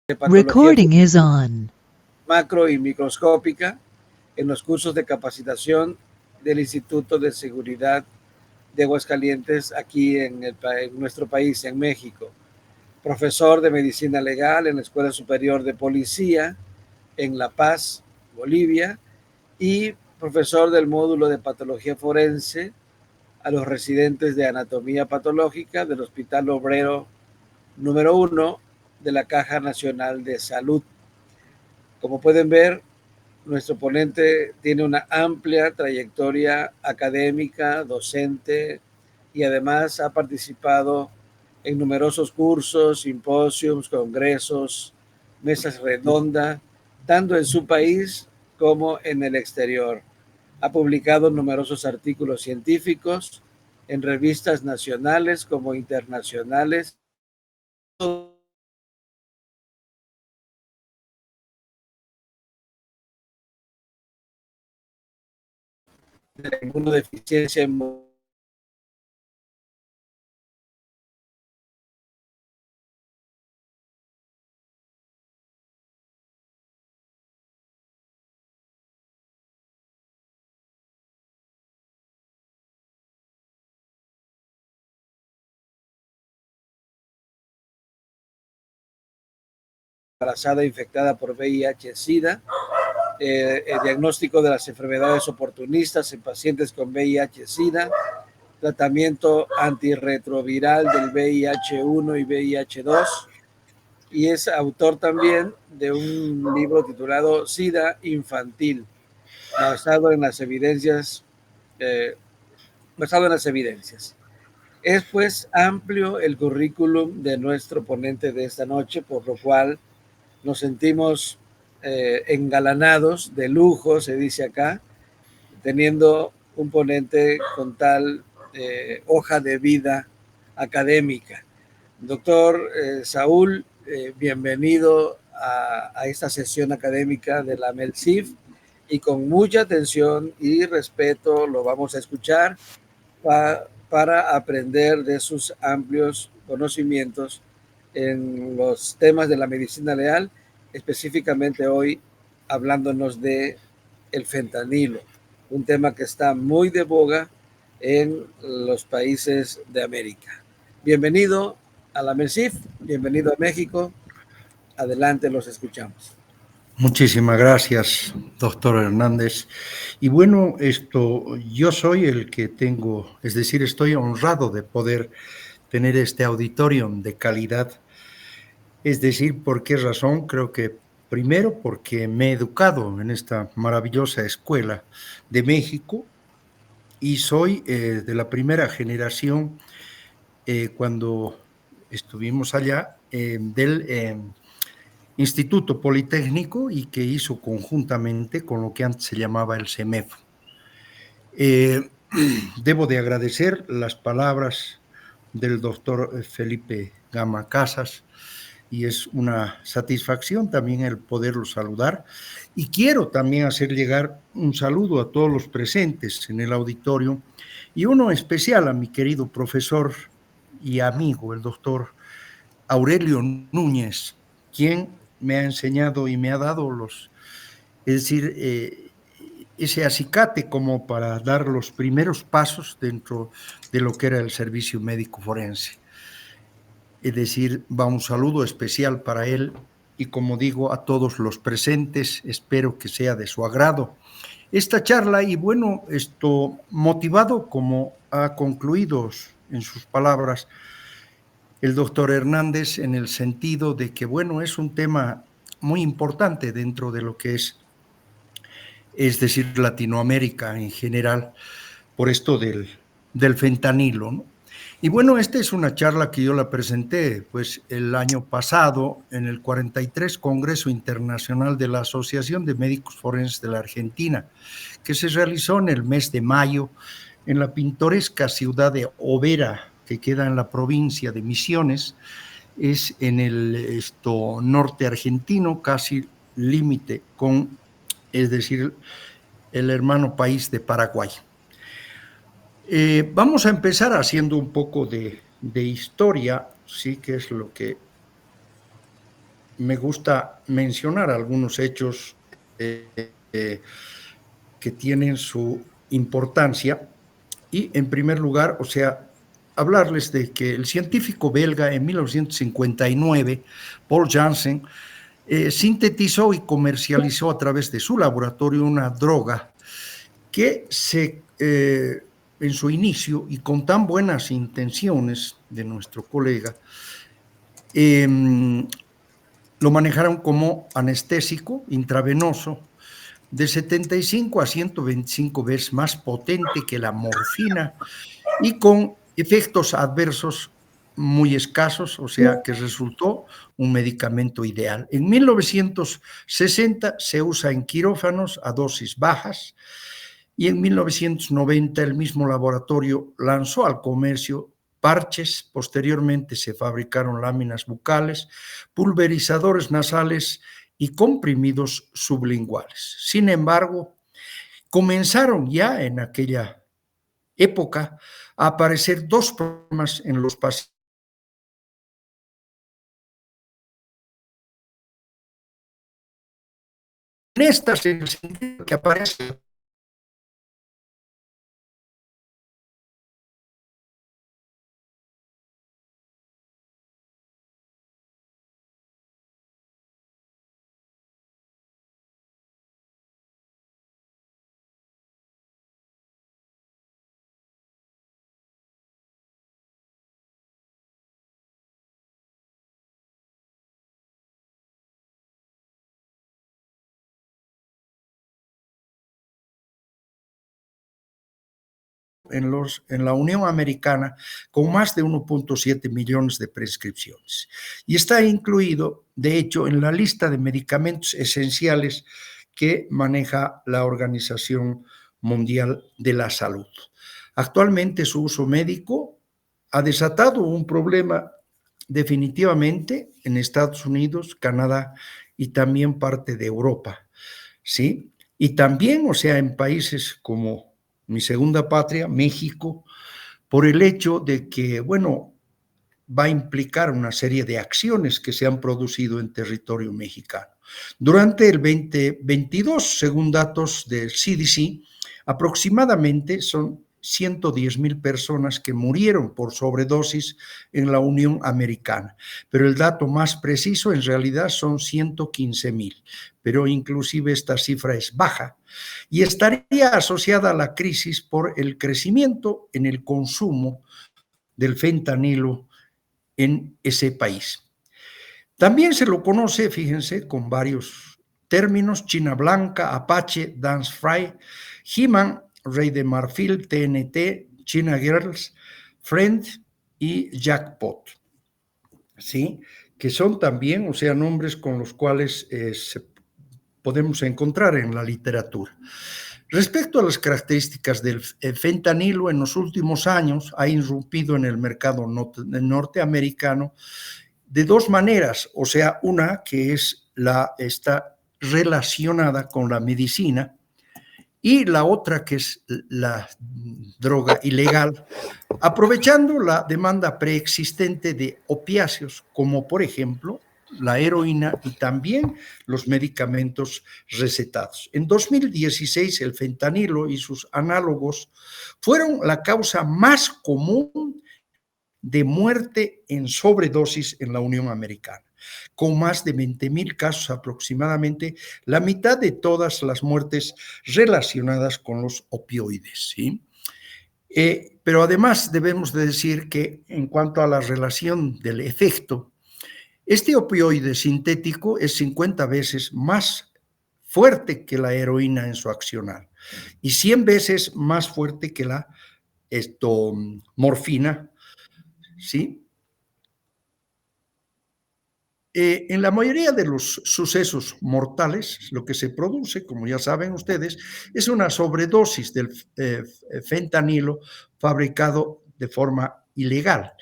de patología Recording is on. macro y microscópica en los cursos de capacitación del Instituto de Seguridad de Aguascalientes aquí en nuestro país, en México. Profesor de Medicina Legal en la Escuela Superior de Policía en La Paz, Bolivia, y profesor del módulo de Patología Forense a los residentes de Anatomía Patológica del Hospital Obrero número 1 de la Caja Nacional de Salud. Como pueden ver, nuestro ponente tiene una amplia trayectoria académica, docente, y además ha participado en numerosos cursos, simposios, congresos, mesas redondas, tanto en su país como en el exterior. Ha publicado numerosos artículos científicos en revistas nacionales como internacionales de inmunodeficiencia embarazada infectada por VIH-Sida, el diagnóstico de las enfermedades oportunistas en pacientes con VIH-Sida, tratamiento antirretroviral del VIH-1 y VIH-2, y es autor también de un libro titulado SIDA Infantil, basado en las evidencias, eh, basado en las evidencias. Es pues amplio el currículum de nuestro ponente de esta noche, por lo cual nos sentimos engalanados, de lujo, se dice acá, teniendo un ponente con tal hoja de vida académica. Doctor Saúl, bienvenido a esta sesión académica de la MELSIF, y con mucha atención y respeto lo vamos a escuchar para aprender de sus amplios conocimientos en los temas de la medicina legal, específicamente hoy hablándonos de el fentanilo, un tema que está muy de boga en los países de América. Bienvenido a la MERSIF, bienvenido a México. Adelante, los escuchamos. Muchísimas gracias, doctor Hernández. Y bueno, yo soy el que tengo, es decir, estoy honrado de poder tener este auditorium de calidad. Es decir, ¿por qué razón? Creo que primero porque me he educado en esta maravillosa escuela de México y soy de la primera generación cuando estuvimos allá del Instituto Politécnico y que hizo conjuntamente con lo que antes se llamaba el CEMEFO. Debo de agradecer las palabras del doctor Felipe Gama Casas y es una satisfacción también el poderlo saludar. Y quiero también hacer llegar un saludo a todos los presentes en el auditorio y uno especial a mi querido profesor y amigo, el doctor Aurelio Núñez, quien me ha enseñado y me ha dado es decir, ese acicate como para dar los primeros pasos dentro de lo que era el servicio médico forense. Es decir, va un saludo especial para él y como digo a todos los presentes, espero que sea de su agrado esta charla y bueno, motivado como ha concluido en sus palabras el doctor Hernández en el sentido de que, bueno, es un tema muy importante dentro de lo que es decir, Latinoamérica en general, por esto del fentanilo, ¿no? Y bueno, esta es una charla que yo la presenté pues el año pasado en el 43 Congreso Internacional de la Asociación de Médicos Forenses de la Argentina, que se realizó en el mes de mayo en la pintoresca ciudad de Overa, que queda en la provincia de Misiones, es en el norte argentino, casi límite con, es decir, el hermano país de Paraguay. Vamos a empezar haciendo un poco de historia, sí, que es lo que me gusta mencionar algunos hechos que tienen su importancia. Y en primer lugar, o sea, hablarles de que el científico belga en 1959, Paul Janssen, sintetizó y comercializó a través de su laboratorio una droga que en su inicio y con tan buenas intenciones de nuestro colega, eh, lo manejaron como anestésico intravenoso de 75 a 125 veces más potente que la morfina y con efectos adversos muy escasos, o sea que resultó un medicamento ideal. En 1960 se usa en quirófanos a dosis bajas y en 1990 el mismo laboratorio lanzó al comercio parches, posteriormente se fabricaron láminas bucales, pulverizadores nasales y comprimidos sublinguales. Sin embargo, comenzaron ya en aquella época a aparecer dos problemas en los pacientes. En estas, en el sentido que aparece en la Unión Americana con más de 1.7 millones de prescripciones. Y está incluido, de hecho, en la lista de medicamentos esenciales que maneja la Organización Mundial de la Salud. Actualmente su uso médico ha desatado un problema definitivamente en Estados Unidos, Canadá y también parte de Europa, ¿sí? Y también, o sea, en países como mi segunda patria, México, por el hecho de que, bueno, va a implicar una serie de acciones que se han producido en territorio mexicano. Durante el 2022, según datos del CDC, aproximadamente son 110,000 personas que murieron por sobredosis en la Unión Americana, pero el dato más preciso en realidad son 115,000, pero inclusive esta cifra es baja y estaría asociada a la crisis por el crecimiento en el consumo del fentanilo en ese país. También se lo conoce, fíjense, con varios términos: China Blanca, Apache, Dance Fry, He-Man, Rey de Marfil, TNT, China Girls, Friend y Jackpot, ¿sí? Que son también, o sea, nombres con los cuales podemos encontrar en la literatura. Respecto a las características del fentanilo, en los últimos años ha irrumpido en el mercado norteamericano de dos maneras, o sea, una que está relacionada con la medicina y la otra que es la droga ilegal, aprovechando la demanda preexistente de opiáceos, como por ejemplo la heroína y también los medicamentos recetados. En 2016, el fentanilo y sus análogos fueron la causa más común de muerte en sobredosis en la Unión Americana, con más de 20,000 casos aproximadamente, la mitad de todas las muertes relacionadas con los opioides, ¿sí? Pero además debemos de decir que en cuanto a la relación del efecto, este opioide sintético es 50 veces más fuerte que la heroína en su accionar y 100 veces más fuerte que la morfina, ¿sí? En la mayoría de los sucesos mortales, lo que se produce, como ya saben ustedes, es una sobredosis del fentanilo fabricado de forma ilegal.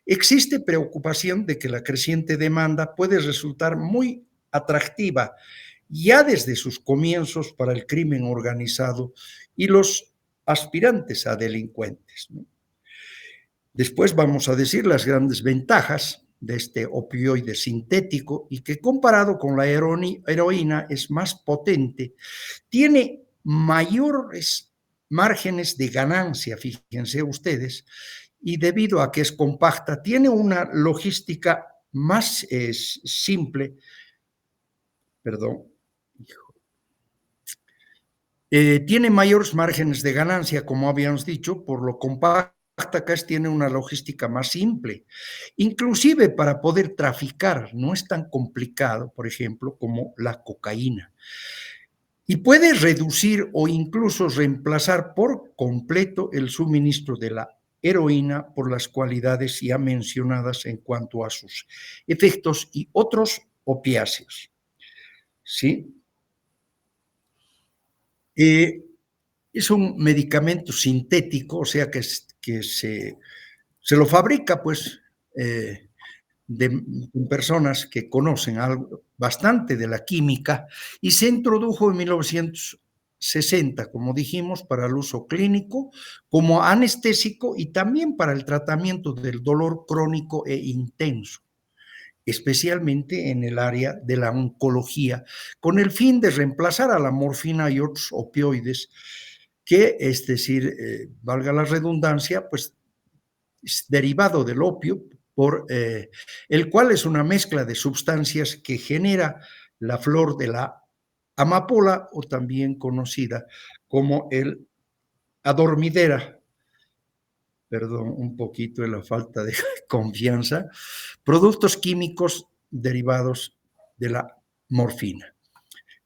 Existe preocupación de que la creciente demanda puede resultar muy atractiva ya desde sus comienzos para el crimen organizado y los aspirantes a delincuentes, ¿no? Después vamos a decir las grandes ventajas de este opioide sintético y que comparado con la heroína es más potente, tiene mayores márgenes de ganancia, fíjense ustedes, y debido a que es compacta, tiene una logística más simple, perdón, tiene mayores márgenes de ganancia, como habíamos dicho, por lo compacta que es, tiene una logística más simple. Inclusive para poder traficar no es tan complicado, por ejemplo, como la cocaína. Y puede reducir o incluso reemplazar por completo el suministro de la heroína por las cualidades ya mencionadas en cuanto a sus efectos y otros opiáceos. ¿Sí? Es un medicamento sintético, o sea que se lo fabrica pues de personas que conocen algo bastante de la química y se introdujo en 1960, como dijimos, para el uso clínico, como anestésico y también para el tratamiento del dolor crónico e intenso, especialmente en el área de la oncología, con el fin de reemplazar a la morfina y otros opioides que, es decir, valga la redundancia, pues es derivado del opio, el cual es una mezcla de sustancias que genera la flor de la amapola o también conocida como el adormidera. Perdón un poquito de la falta de confianza, productos químicos derivados de la morfina.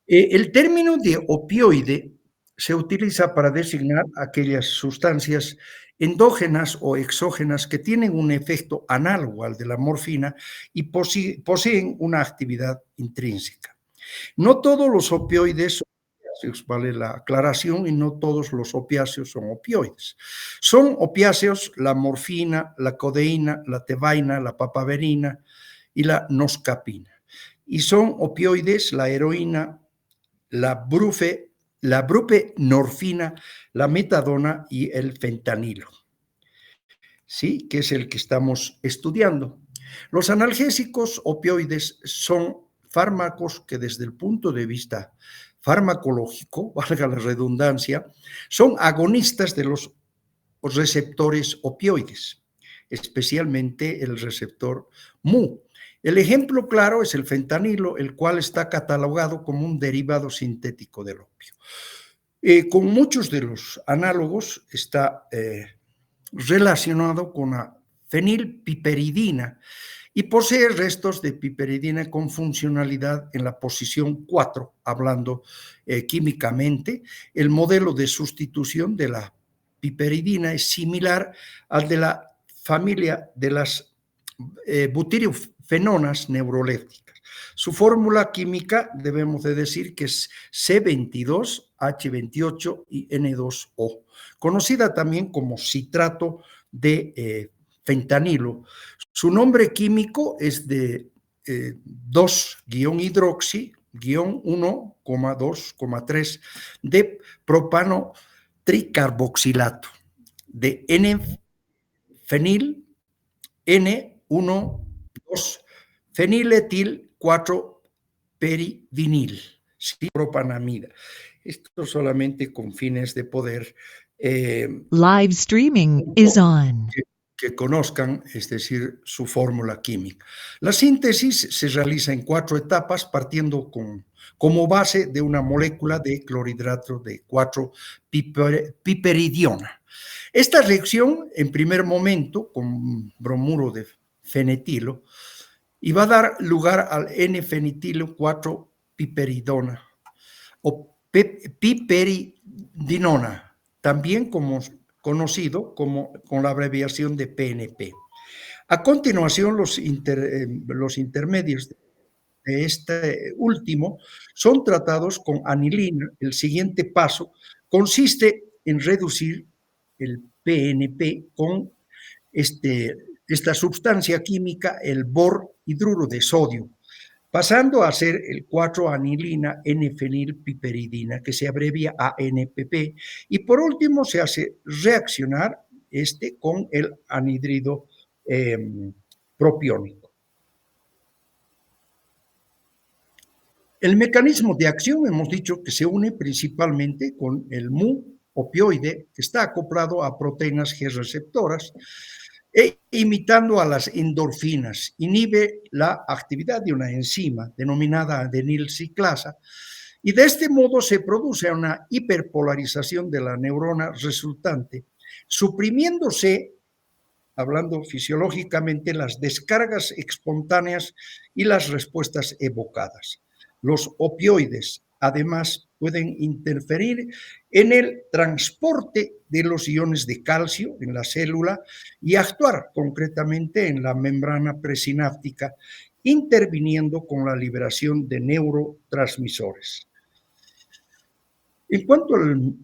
El término de opioide se utiliza para designar aquellas sustancias endógenas o exógenas que tienen un efecto análogo al de la morfina y poseen una actividad intrínseca. No todos los opioides son opiáceos, vale la aclaración, y no todos los opiáceos son opioides. Son opiáceos la morfina, la codeína, la tebaina, la papaverina y la noscapina. Y son opioides la heroína, la buprenorfina, la metadona y el fentanilo, ¿sí? Que es el que estamos estudiando. Los analgésicos opioides son fármacos que desde el punto de vista farmacológico, valga la redundancia, son agonistas de los receptores opioides, especialmente el receptor mu. El ejemplo claro es el fentanilo, el cual está catalogado como un derivado sintético del opio. Con muchos de los análogos está relacionado con la fenilpiperidina y posee restos de piperidina con funcionalidad en la posición 4, hablando químicamente. El modelo de sustitución de la piperidina es similar al de la familia de las butirofenonas neurolépticas. Su fórmula química debemos de decir que es C22, H28 y N2O, conocida también como citrato de fentanilo. Su nombre químico es de 2-hidroxi-1,2,3 de propano tricarboxilato de N-fenil, N1,2 feniletil 4 perivinil, ¿sí? Propanamida. Esto solamente con fines de poder live streaming is on. Que conozcan, es decir, su fórmula química. La síntesis se realiza en 4 etapas, partiendo como base de una molécula de clorhidrato de 4-piperidiona. Esta reacción, en primer momento, con bromuro de fenetilo, y va a dar lugar al N-fenitilo 4-piperidona o piperidinona, también conocido como con la abreviación de PNP. A continuación, los intermedios de este último son tratados con anilina. El siguiente paso consiste en reducir el PNP con esta sustancia química, el borhidruro de sodio, pasando a ser el 4-anilina N-fenilpiperidina, que se abrevia ANPP, y por último se hace reaccionar con el anhídrido propiónico. El mecanismo de acción hemos dicho que se une principalmente con el mu opioide, que está acoplado a proteínas G receptoras e imitando a las endorfinas, inhibe la actividad de una enzima denominada adenilciclasa y de este modo se produce una hiperpolarización de la neurona resultante, suprimiéndose, hablando fisiológicamente, las descargas espontáneas y las respuestas evocadas. Los opioides, además, pueden interferir en el transporte de los iones de calcio en la célula y actuar concretamente en la membrana presináptica, interviniendo con la liberación de neurotransmisores. En cuanto al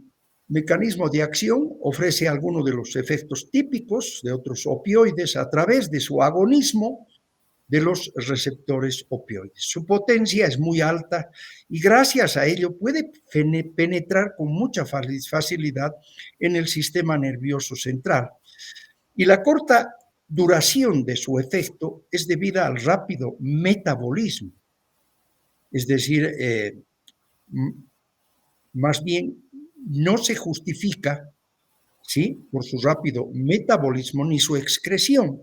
mecanismo de acción, ofrece algunos de los efectos típicos de otros opioides a través de su agonismo de los receptores opioides. Su potencia es muy alta y gracias a ello puede penetrar con mucha facilidad en el sistema nervioso central. Y la corta duración de su efecto es debida al rápido metabolismo, es decir, más bien no se justifica, ¿sí?, por su rápido metabolismo ni su excreción,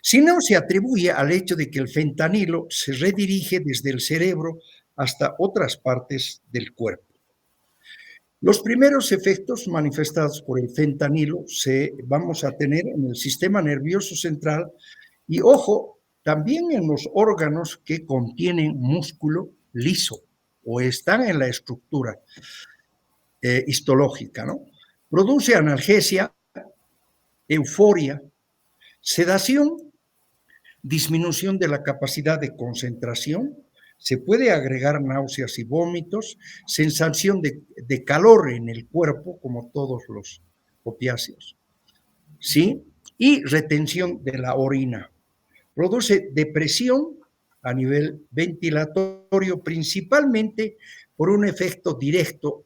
sino se atribuye al hecho de que el fentanilo se redirige desde el cerebro hasta otras partes del cuerpo. Los primeros efectos manifestados por el fentanilo vamos a tener en el sistema nervioso central y, ojo, también en los órganos que contienen músculo liso o están en la estructura histológica, ¿no? Produce analgesia, euforia, sedación, disminución de la capacidad de concentración, se puede agregar náuseas y vómitos, sensación de calor en el cuerpo, como todos los opiáceos, ¿sí? Y retención de la orina. Produce depresión a nivel ventilatorio, principalmente por un efecto directo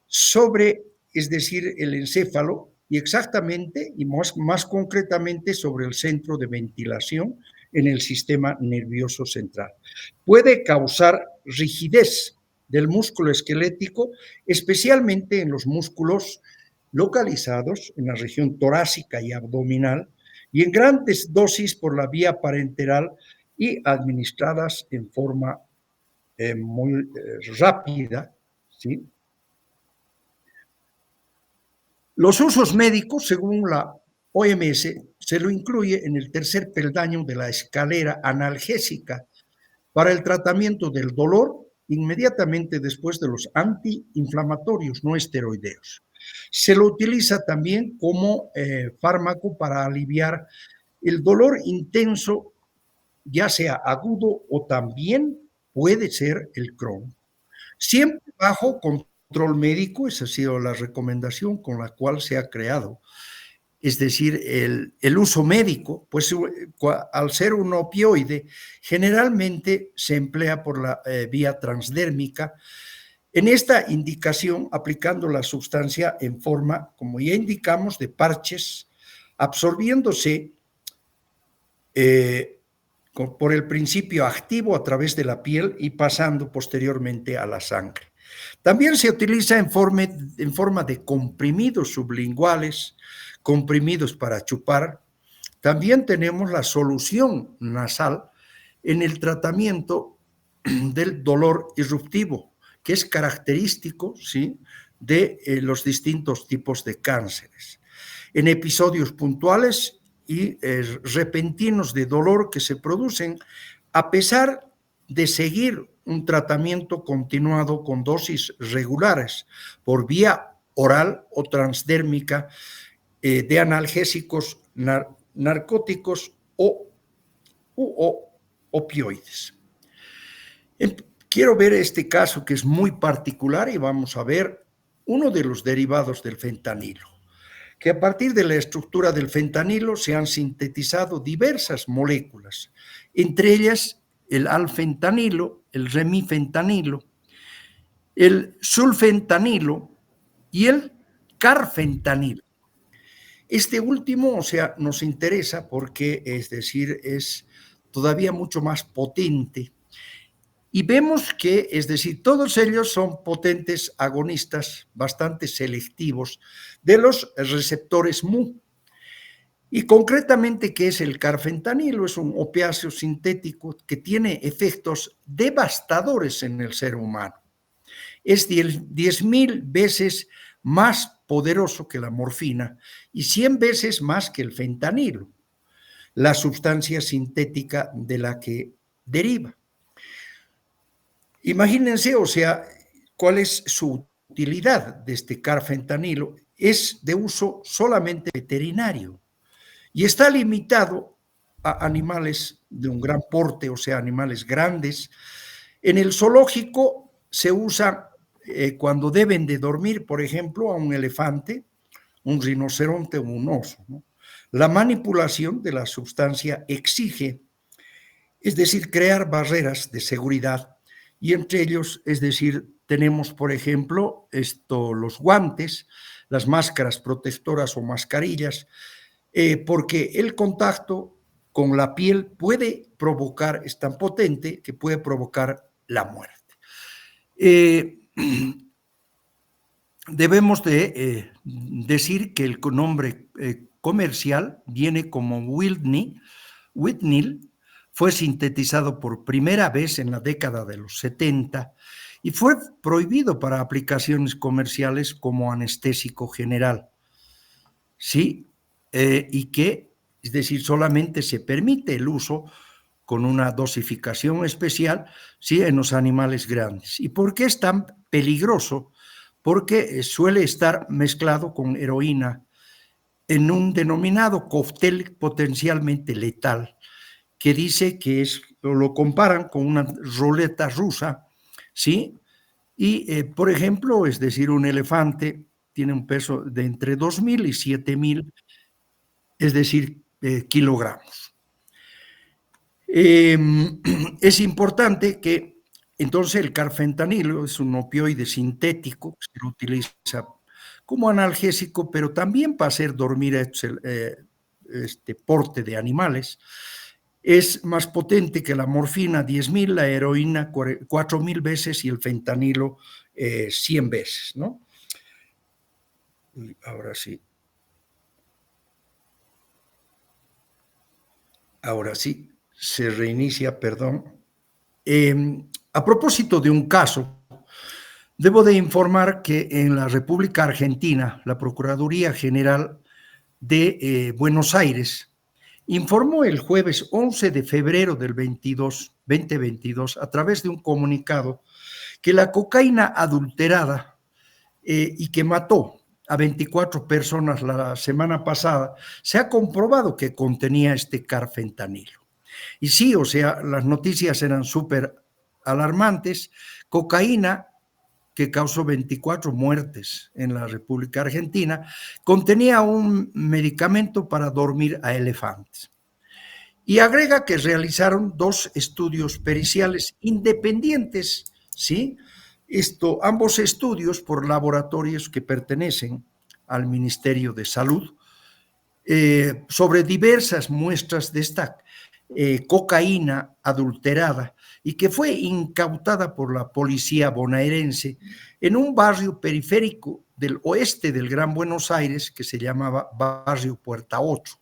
sobre, es decir, el encéfalo, y exactamente y más concretamente sobre el centro de ventilación en el sistema nervioso central. Puede causar rigidez del músculo esquelético, especialmente en los músculos localizados en la región torácica y abdominal, y en grandes dosis por la vía parenteral y administradas en forma muy rápida, ¿sí? Los usos médicos, según la OMS, se lo incluye en el tercer peldaño de la escalera analgésica para el tratamiento del dolor inmediatamente después de los antiinflamatorios no esteroideos. Se lo utiliza también como fármaco para aliviar el dolor intenso, ya sea agudo o también puede ser el Crohn. Siempre bajo control médico, esa ha sido la recomendación con la cual se ha creado. Es decir, el uso médico, pues al ser un opioide, generalmente se emplea por la vía transdérmica. En esta indicación, aplicando la sustancia en forma, como ya indicamos, de parches, absorbiéndose por el principio activo a través de la piel y pasando posteriormente a la sangre. También se utiliza en forma de comprimidos sublinguales, comprimidos para chupar. También tenemos la solución nasal en el tratamiento del dolor irruptivo, que es característico, ¿sí?, de los distintos tipos de cánceres. En episodios puntuales y repentinos de dolor que se producen a pesar de seguir un tratamiento continuado con dosis regulares por vía oral o transdérmica de analgésicos, narcóticos o opioides. Quiero ver este caso que es muy particular y vamos a ver uno de los derivados del fentanilo, que a partir de la estructura del fentanilo se han sintetizado diversas moléculas, entre ellas el alfentanilo, el remifentanilo, el sulfentanilo y el carfentanilo. Este último, nos interesa porque, es decir, es todavía mucho más potente Y vemos que, es decir, todos ellos son potentes agonistas bastante selectivos de los receptores mu. Y concretamente, ¿qué es el carfentanilo? Es un opiáceo sintético que tiene efectos devastadores en el ser humano. Es 10.000 veces más poderoso que la morfina y 100 veces más que el fentanilo, la sustancia sintética de la que deriva. Imagínense, o sea, cuál es su utilidad de este carfentanilo. Es de uso solamente veterinario y está limitado a animales de un gran porte, o sea, animales grandes. En el zoológico se usa cuando deben de dormir, por ejemplo, a un elefante, un rinoceronte o un oso, ¿no? La manipulación de la sustancia exige, es decir, crear barreras de seguridad, y entre ellos, es decir, tenemos, por ejemplo, los guantes, las máscaras protectoras o mascarillas, porque el contacto con la piel puede provocar, es tan potente que puede provocar la muerte. Debemos de decir que el nombre comercial viene como Whitney, fue sintetizado por primera vez en la década de los 70 y fue prohibido para aplicaciones comerciales como anestésico general. Sí, y que, es decir, solamente se permite el uso con una dosificación especial, sí, en los animales grandes. ¿Y por qué es tan peligroso? Porque suele estar mezclado con heroína en un denominado cóctel potencialmente letal, que dice que lo comparan con una ruleta rusa, ¿sí? Y, por ejemplo, es decir, un elefante tiene un peso de entre 2.000 y 7.000, es decir, kilogramos. Es importante que, entonces, el carfentanilo es un opioide sintético que se lo utiliza como analgésico, pero también para hacer dormir este porte de animales. Es más potente que la morfina 10.000, la heroína 4.000 veces y el fentanilo 100 veces, ¿no? Ahora sí. Ahora sí, se reinicia, perdón. A propósito de un caso, debo de informar que en la República Argentina, la Procuraduría General de Buenos Aires informó el jueves 11 de febrero del 2022, a través de un comunicado, que la cocaína adulterada y que mató a 24 personas la semana pasada, se ha comprobado que contenía este carfentanilo. Y sí, o sea, las noticias eran súper alarmantes. Cocaína, que causó 24 muertes en la República Argentina, contenía un medicamento para dormir a elefantes. Y agrega que realizaron 2 estudios periciales independientes, ¿sí? Ambos estudios por laboratorios que pertenecen al Ministerio de Salud, sobre diversas muestras de esta cocaína adulterada y que fue incautada por la policía bonaerense en un barrio periférico del oeste del Gran Buenos Aires que se llamaba Barrio Puerta 8,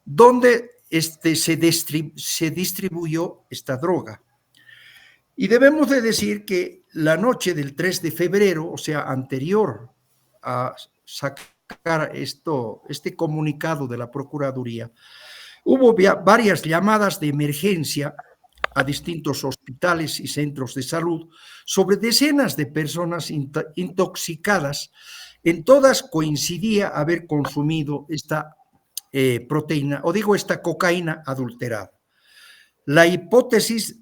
donde se distribuyó esta droga. Y debemos de decir que la noche del 3 de febrero, o sea, anterior a sacar este comunicado de la Procuraduría, hubo varias llamadas de emergencia a distintos hospitales y centros de salud sobre decenas de personas intoxicadas. En todas coincidía haber consumido esta esta cocaína adulterada. La hipótesis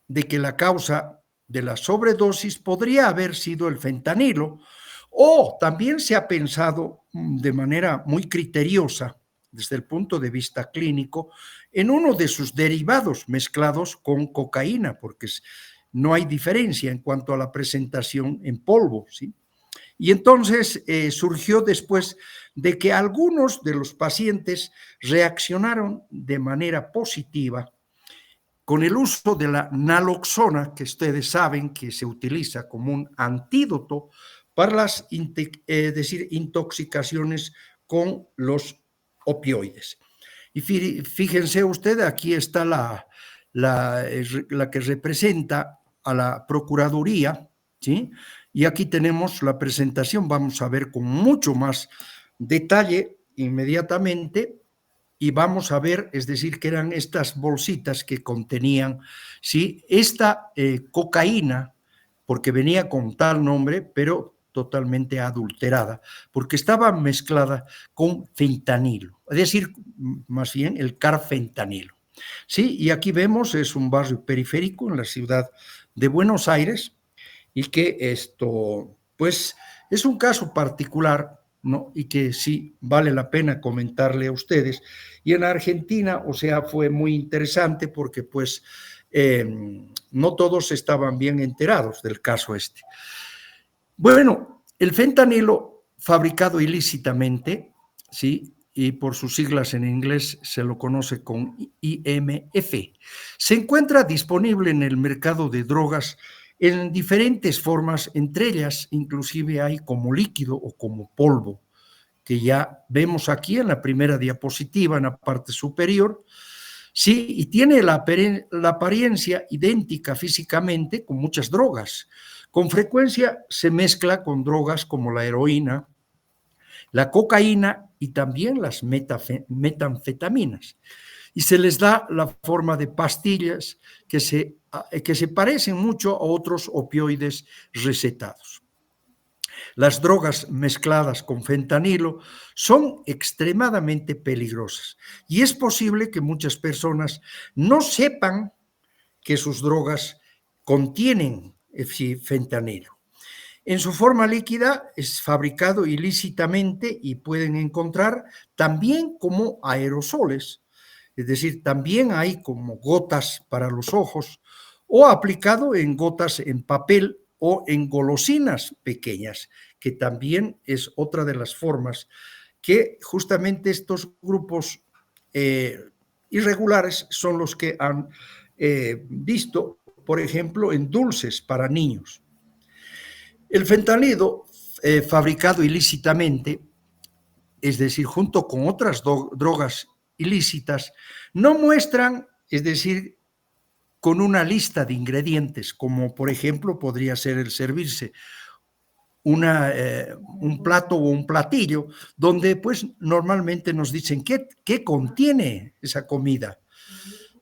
de que la causa de la sobredosis podría haber sido el fentanilo, o también se ha pensado de manera muy criteriosa, desde el punto de vista clínico, en uno de sus derivados mezclados con cocaína, porque no hay diferencia en cuanto a la presentación en polvo, ¿sí? Y entonces surgió después de que algunos de los pacientes reaccionaron de manera positiva con el uso de la naloxona, que ustedes saben que se utiliza como un antídoto para las intoxicaciones con los opioides. Y fíjense ustedes, aquí está la que representa a la Procuraduría, ¿sí? Y aquí tenemos la presentación, vamos a ver con mucho más detalle inmediatamente, y vamos a ver, es decir, que eran estas bolsitas que contenían, ¿sí? Esta cocaína, porque venía con tal nombre, pero totalmente adulterada, porque estaba mezclada con fentanilo, es decir, más bien el carfentanilo. Sí, y aquí vemos, es un barrio periférico en la ciudad de Buenos Aires, y que esto, pues, es un caso particular, ¿no? Y que sí vale la pena comentarle a ustedes. Y en Argentina, o sea, fue muy interesante porque, pues, no todos estaban bien enterados del caso este. Bueno, el fentanilo fabricado ilícitamente, ¿sí? Y por sus siglas en inglés se lo conoce con IMF, se encuentra disponible en el mercado de drogas en diferentes formas, entre ellas inclusive hay como líquido o como polvo, que ya vemos aquí en la primera diapositiva en la parte superior, sí, y tiene la apariencia idéntica físicamente con muchas drogas. Con frecuencia se mezcla con drogas como la heroína, la cocaína y también las metanfetaminas. Y se les da la forma de pastillas que se parecen mucho a otros opioides recetados. Las drogas mezcladas con fentanilo son extremadamente peligrosas y es posible que muchas personas no sepan que sus drogas contienen fentanilo. En su forma líquida es fabricado ilícitamente y pueden encontrar también como aerosoles, es decir, también hay como gotas para los ojos o aplicado en gotas en papel o en golosinas pequeñas, que también es otra de las formas que justamente estos grupos irregulares son los que han visto, por ejemplo, en dulces para niños. El fentanilo fabricado ilícitamente, es decir, junto con otras drogas ilícitas, no muestran, es decir, con una lista de ingredientes, como por ejemplo podría ser el servirse un plato o un platillo, donde pues normalmente nos dicen qué contiene esa comida.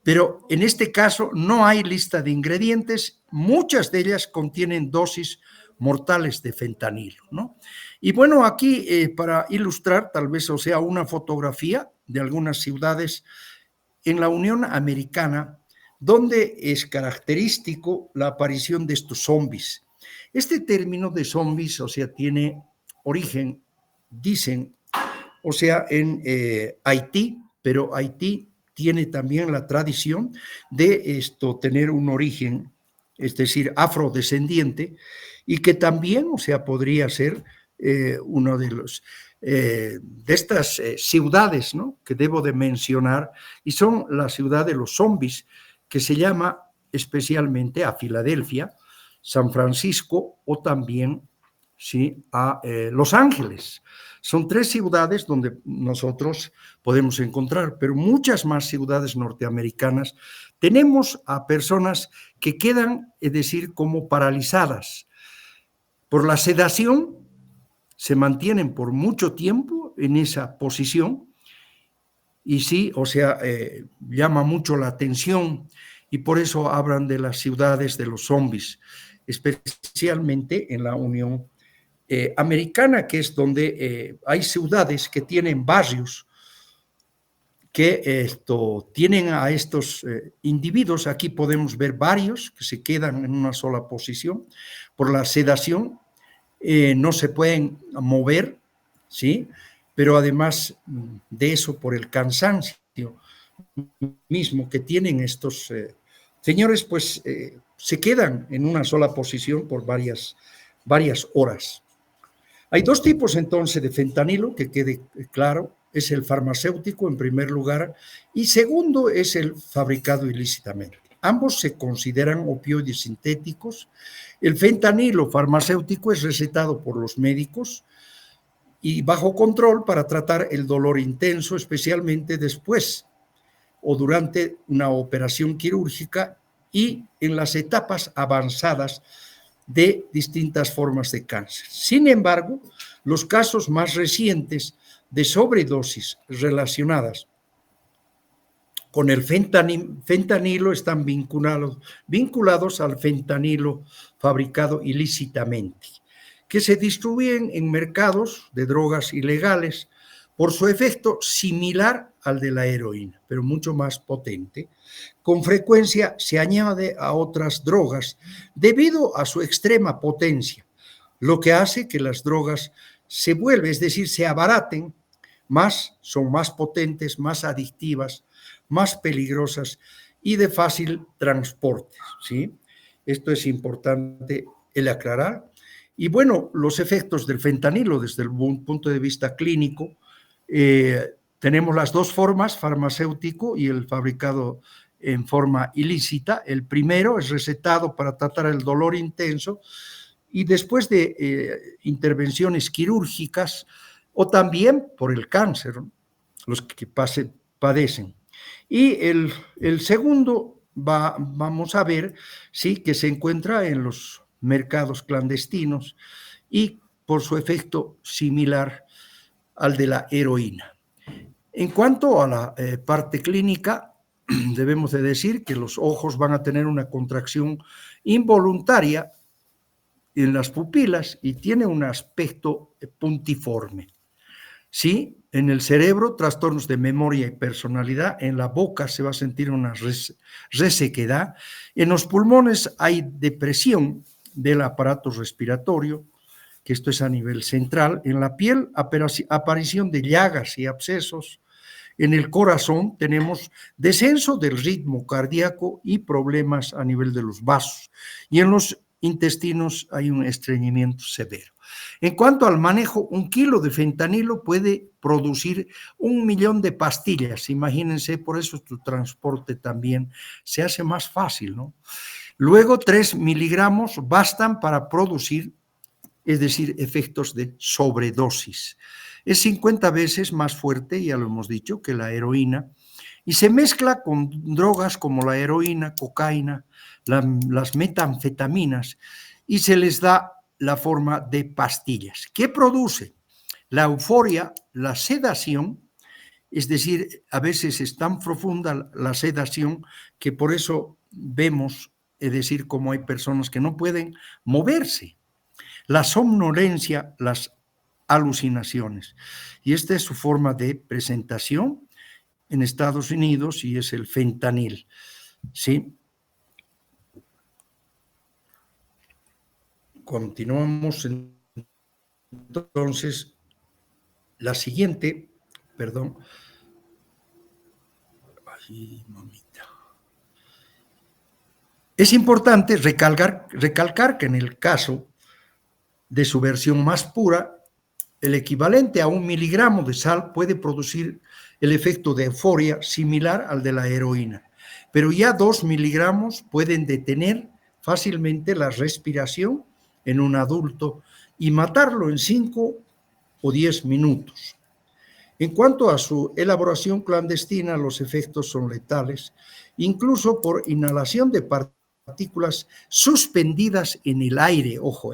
Pero en este caso no hay lista de ingredientes, muchas de ellas contienen dosis mortales de fentanilo, ¿no? Y bueno, aquí para ilustrar, tal vez, o sea, una fotografía de algunas ciudades en la Unión Americana, donde es característico la aparición de estos zombies. Este término de zombies, o sea, tiene origen, dicen, o sea, en Haití, pero Haití tiene también la tradición de tener un origen, es decir, afrodescendiente, y que también, o sea, podría ser uno de los de estas ciudades, ¿no?, que debo de mencionar, y son la ciudad de los zombies, que se llama especialmente a Filadelfia, San Francisco o también, sí, a Los Ángeles. Son 3 ciudades donde nosotros podemos encontrar, pero muchas más ciudades norteamericanas tenemos a personas que quedan, es decir, como paralizadas por la sedación, se mantienen por mucho tiempo en esa posición y sí, o sea, llama mucho la atención y por eso hablan de las ciudades de los zombies, especialmente en la Unión Americana, que es donde hay ciudades que tienen barrios que tienen a estos individuos. Aquí podemos ver varios que se quedan en una sola posición por la sedación, no se pueden mover, ¿sí? Pero además de eso, por el cansancio mismo que tienen estos señores, pues se quedan en una sola posición por varias horas. Hay 2 tipos entonces de fentanilo, que quede claro, es el farmacéutico en primer lugar y segundo es el fabricado ilícitamente. Ambos se consideran opioides sintéticos. El fentanilo farmacéutico es recetado por los médicos y bajo control para tratar el dolor intenso, especialmente después o durante una operación quirúrgica y en las etapas avanzadas de distintas formas de cáncer. Sin embargo, los casos más recientes de sobredosis relacionadas con el fentanilo están vinculados al fentanilo fabricado ilícitamente, que se distribuyen en mercados de drogas ilegales por su efecto similar al de la heroína, pero mucho más potente. Con frecuencia se añade a otras drogas debido a su extrema potencia, lo que hace que las drogas se vuelven, es decir, se abaraten más, son más potentes, más adictivas, más peligrosas y de fácil transporte, ¿sí? Esto es importante el aclarar. Y bueno, los efectos del fentanilo desde el punto de vista clínico, tenemos las dos formas, farmacéutico y el fabricado en forma ilícita. El primero es recetado para tratar el dolor intenso y después de intervenciones quirúrgicas o también por el cáncer, ¿no? Los que padecen. Y el segundo vamos a ver, sí, que se encuentra en los mercados clandestinos y por su efecto similar al de la heroína. En cuanto a la parte clínica, debemos de decir que los ojos van a tener una contracción involuntaria en las pupilas y tiene un aspecto puntiforme. Sí, en el cerebro, trastornos de memoria y personalidad, en la boca se va a sentir una resequedad, en los pulmones hay depresión del aparato respiratorio, que esto es a nivel central, en la piel aparición de llagas y abscesos, en el corazón tenemos descenso del ritmo cardíaco y problemas a nivel de los vasos, y en los intestinos hay un estreñimiento severo. En cuanto al manejo, 1 kilo de fentanilo puede producir 1 millón de pastillas, imagínense, por eso tu transporte también se hace más fácil, ¿no? Luego 3 miligramos bastan para producir, es decir, efectos de sobredosis. Es 50 veces más fuerte, ya lo hemos dicho, que la heroína, y se mezcla con drogas como la heroína, cocaína, las metanfetaminas, y se les da la forma de pastillas. ¿Qué produce? La euforia, la sedación, es decir, a veces es tan profunda la sedación que por eso vemos, es decir, como hay personas que no pueden moverse. La somnolencia, las alucinaciones. Y esta es su forma de presentación en Estados Unidos y es el fentanil, ¿sí? Continuamos entonces. La siguiente, perdón. Ay, mamita. Es importante recalcar que en el caso de su versión más pura, el equivalente a 1 miligramo de sal puede producir el efecto de euforia similar al de la heroína, pero ya 2 miligramos pueden detener fácilmente la respiración en un adulto y matarlo en 5 o 10 minutos. En cuanto a su elaboración clandestina, los efectos son letales, incluso por inhalación de partículas suspendidas en el aire, ojo,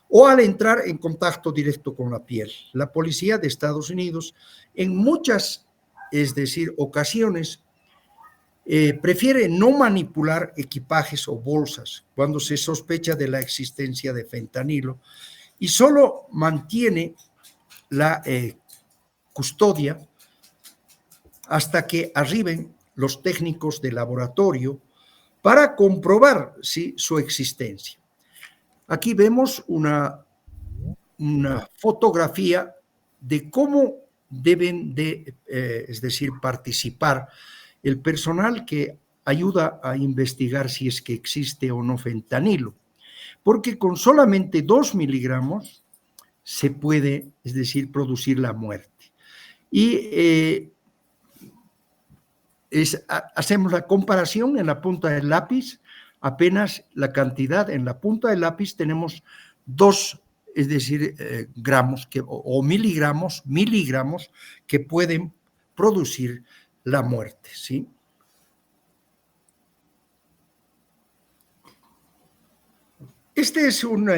o al entrar en contacto directo con la piel. La policía de Estados Unidos en muchas, es decir, ocasiones, prefiere no manipular equipajes o bolsas cuando se sospecha de la existencia de fentanilo y solo mantiene la custodia hasta que arriben los técnicos de laboratorio para comprobar su existencia. Aquí vemos una fotografía de cómo deben de, es decir, participar el personal que ayuda a investigar si es que existe o no fentanilo, porque con solamente 2 miligramos se puede, es decir, producir la muerte. Y hacemos la comparación en la punta del lápiz, apenas la cantidad en la punta del lápiz tenemos 2, es decir, gramos o miligramos que pueden producir la muerte, ¿sí? Este es un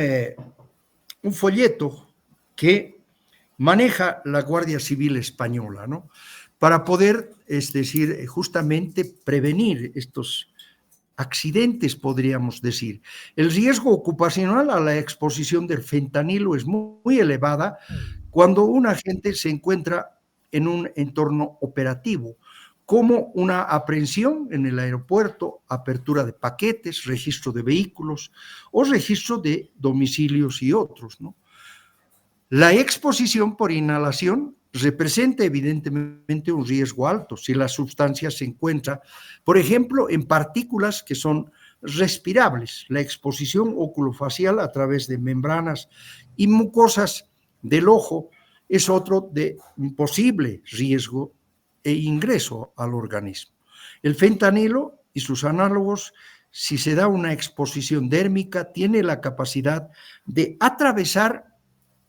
folleto que maneja la Guardia Civil Española, ¿no? Para poder, es decir, justamente prevenir estos accidentes, podríamos decir. El riesgo ocupacional a la exposición del fentanilo es muy elevada cuando un agente se encuentra en un entorno operativo, como una aprehensión en el aeropuerto, apertura de paquetes, registro de vehículos o registro de domicilios y otros, ¿no? La exposición por inhalación representa evidentemente un riesgo alto si la sustancia se encuentra, por ejemplo, en partículas que son respirables. La exposición oculofacial a través de membranas y mucosas del ojo es otro de un posible riesgo e ingreso al organismo. El fentanilo y sus análogos, si se da una exposición dérmica, tiene la capacidad de atravesar,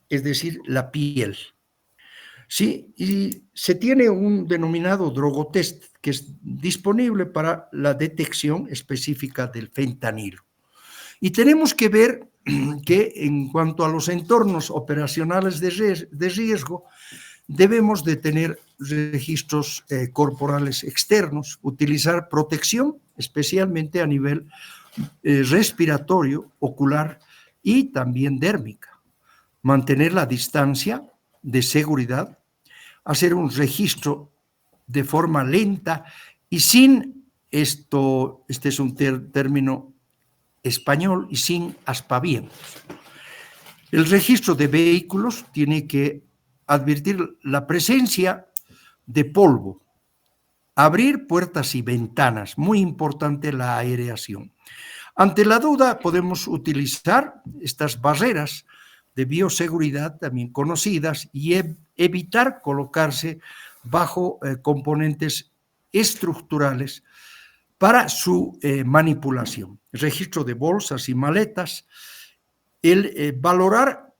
es decir, la piel. Sí, y se tiene un denominado drogotest que es disponible para la detección específica del fentanilo. Y tenemos que ver que en cuanto a los entornos operacionales de riesgo, debemos de tener registros corporales externos, utilizar protección, especialmente a nivel respiratorio, ocular y también dérmica, mantener la distancia de seguridad, hacer un registro de forma lenta y sin esto, este es un término español, y sin aspavientos. El registro de vehículos tiene que advertir la presencia de polvo, abrir puertas y ventanas, muy importante la aireación. Ante la duda podemos utilizar estas barreras de bioseguridad también conocidas y evitar colocarse bajo componentes estructurales para su manipulación. El registro de bolsas y maletas, el valorar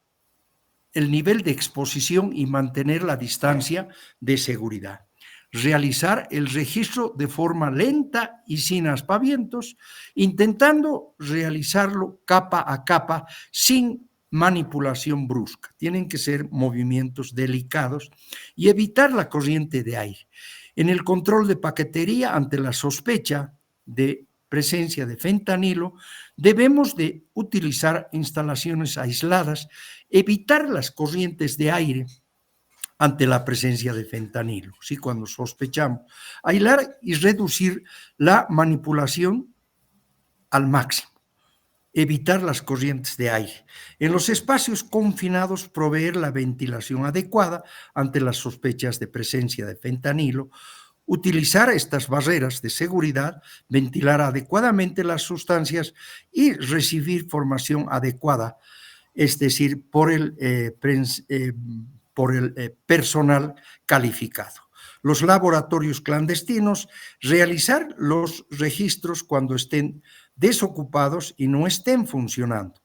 el nivel de exposición y mantener la distancia de seguridad. Realizar el registro de forma lenta y sin aspavientos, intentando realizarlo capa a capa sin manipulación brusca. Tienen que ser movimientos delicados y evitar la corriente de aire. En el control de paquetería, ante la sospecha de presencia de fentanilo, debemos de utilizar instalaciones aisladas, evitar las corrientes de aire ante la presencia de fentanilo, ¿sí? Cuando sospechamos, aislar y reducir la manipulación al máximo, evitar las corrientes de aire. En los espacios confinados, proveer la ventilación adecuada ante las sospechas de presencia de fentanilo, utilizar estas barreras de seguridad, ventilar adecuadamente las sustancias y recibir formación adecuada, es decir, por el personal calificado. Los laboratorios clandestinos, realizar los registros cuando estén desocupados y no estén funcionando.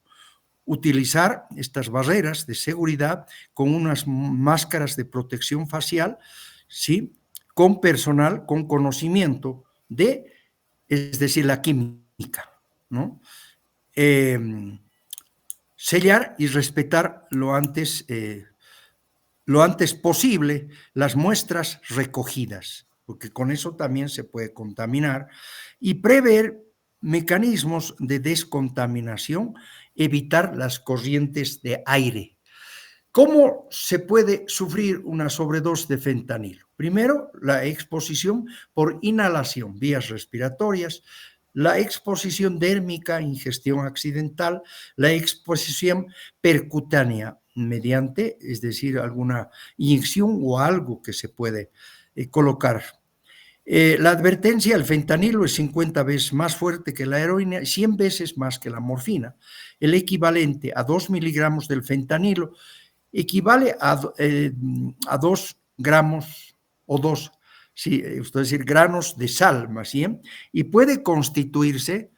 Utilizar estas barreras de seguridad con unas máscaras de protección facial, ¿sí?, con personal con conocimiento de, es decir, la química, ¿no? Sellar y respetar lo antes posible las muestras recogidas, porque con eso también se puede contaminar, y prever mecanismos de descontaminación, evitar las corrientes de aire. ¿Cómo se puede sufrir una sobredosis de fentanilo? Primero, la exposición por inhalación, vías respiratorias, la exposición dérmica, ingestión accidental, la exposición percutánea mediante, es decir, alguna inyección o algo que se puede colocar. La advertencia: el fentanilo es 50 veces más fuerte que la heroína y 100 veces más que la morfina. El equivalente a 2 miligramos del fentanilo equivale a 2 gramos o 2 sí, esto es decir, granos de sal, más bien, y puede constituirse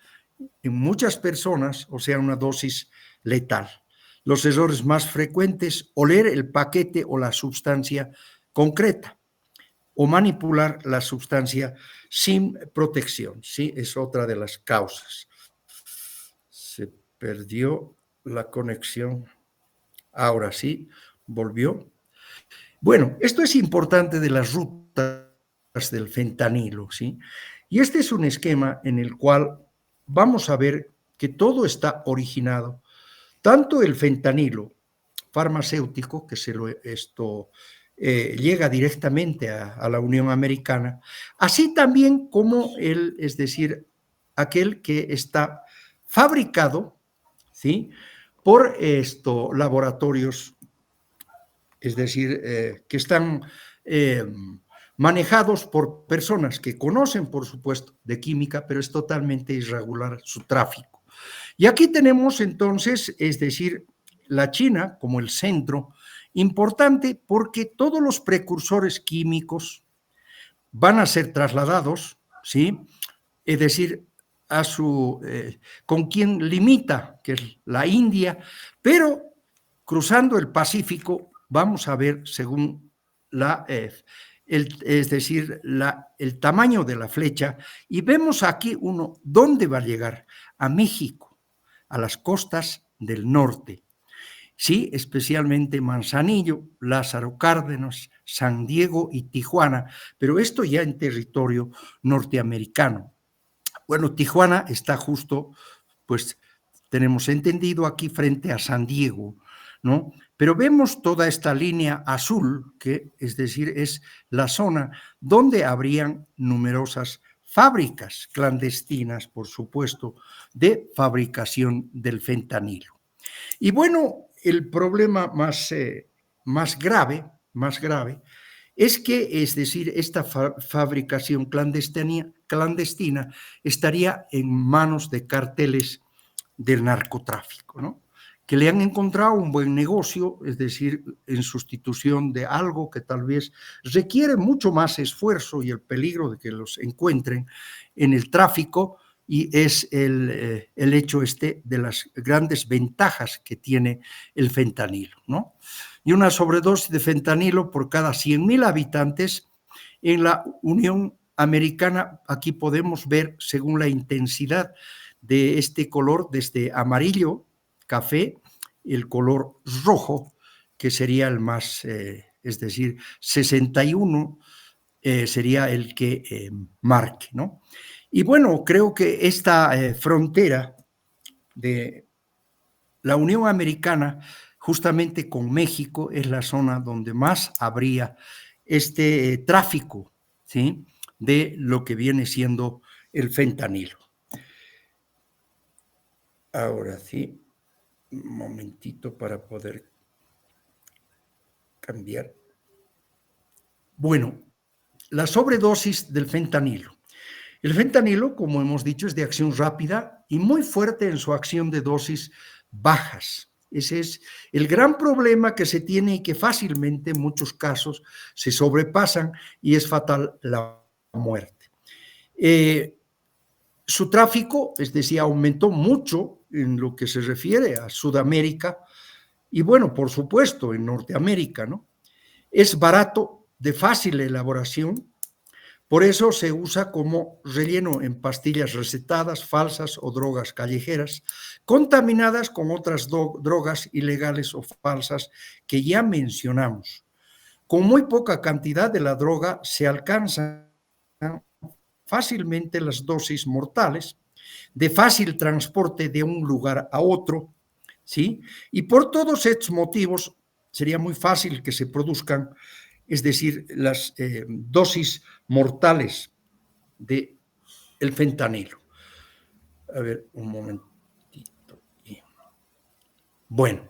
en muchas personas, o sea, una dosis letal. Los errores más frecuentes, oler el paquete o la sustancia concreta, o manipular la sustancia sin protección, ¿sí? Es otra de las causas. Se perdió la conexión. Ahora sí, volvió. Bueno, esto es importante de las rutas del fentanilo, ¿sí? Y este es un esquema en el cual vamos a ver que todo está originado, tanto el fentanilo farmacéutico, que llega directamente a la Unión Americana, así también como es decir, aquel que está fabricado, ¿sí? Por laboratorios, es decir, que están manejados por personas que conocen, por supuesto, de química, pero es totalmente irregular su tráfico. Y aquí tenemos entonces, es decir, la China como el centro importante porque todos los precursores químicos van a ser trasladados, ¿sí? Es decir, con quien limita, que es la India, pero cruzando el Pacífico, vamos a ver según es decir, el tamaño de la flecha, y vemos aquí ¿dónde va a llegar? A México, a las costas del norte. Sí, especialmente Manzanillo, Lázaro Cárdenas, San Diego y Tijuana, pero esto ya en territorio norteamericano. Bueno, Tijuana está justo, pues tenemos entendido aquí frente a San Diego, ¿no? Pero vemos toda esta línea azul, que es decir, es la zona donde habrían numerosas fábricas clandestinas, por supuesto, de fabricación del fentanilo. Y bueno, el problema más grave es que, es decir, esta fabricación clandestina estaría en manos de carteles del narcotráfico, ¿no? Que le han encontrado un buen negocio, es decir, en sustitución de algo que tal vez requiere mucho más esfuerzo y el peligro de que los encuentren en el tráfico, y es el hecho de las grandes ventajas que tiene el fentanilo, ¿no? Y una sobredosis de fentanilo por cada 100,000 habitantes en la Unión Americana, aquí podemos ver según la intensidad de este color, desde amarillo, café, el color rojo, que sería el más, es decir, 61 sería el que marque, ¿no? Y bueno, creo que esta frontera de la Unión Americana, justamente con México, es la zona donde más habría este tráfico, ¿sí? De lo que viene siendo el fentanilo. Ahora sí, un momentito para poder cambiar. Bueno, la sobredosis del fentanilo. El fentanilo, como hemos dicho, es de acción rápida y muy fuerte en su acción de dosis bajas. Ese es el gran problema que se tiene y que fácilmente en muchos casos se sobrepasan y es fatal la muerte. Su tráfico, es decir, aumentó mucho en lo que se refiere a Sudamérica y bueno, por supuesto, en Norteamérica, ¿no? Es barato, de fácil elaboración. Por eso se usa como relleno en pastillas recetadas, falsas o drogas callejeras, contaminadas con otras drogas ilegales o falsas que ya mencionamos. Con muy poca cantidad de la droga se alcanzan fácilmente las dosis mortales, de fácil transporte de un lugar a otro, ¿sí? Y por todos estos motivos sería muy fácil que se produzcan, es decir, las dosis mortales del fentanilo. A ver, un momentito. Bueno,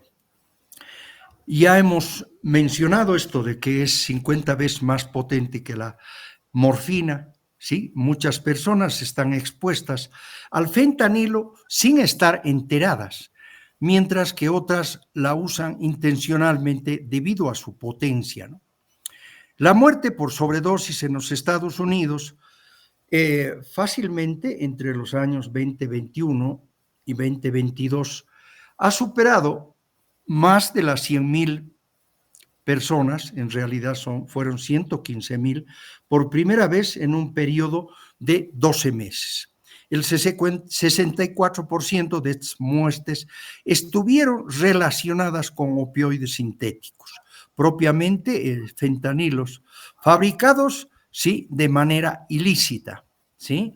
ya hemos mencionado esto de que es 50 veces más potente que la morfina, ¿sí? Muchas personas están expuestas al fentanilo sin estar enteradas, mientras que otras la usan intencionalmente debido a su potencia, ¿no? La muerte por sobredosis en los Estados Unidos fácilmente entre los años 2021 y 2022 ha superado más de las 100,000 personas, en realidad fueron 115,000, por primera vez en un periodo de 12 meses. El 64% de estas muertes estuvieron relacionadas con opioides sintéticos, propiamente fentanilos, fabricados, sí, de manera ilícita, ¿sí?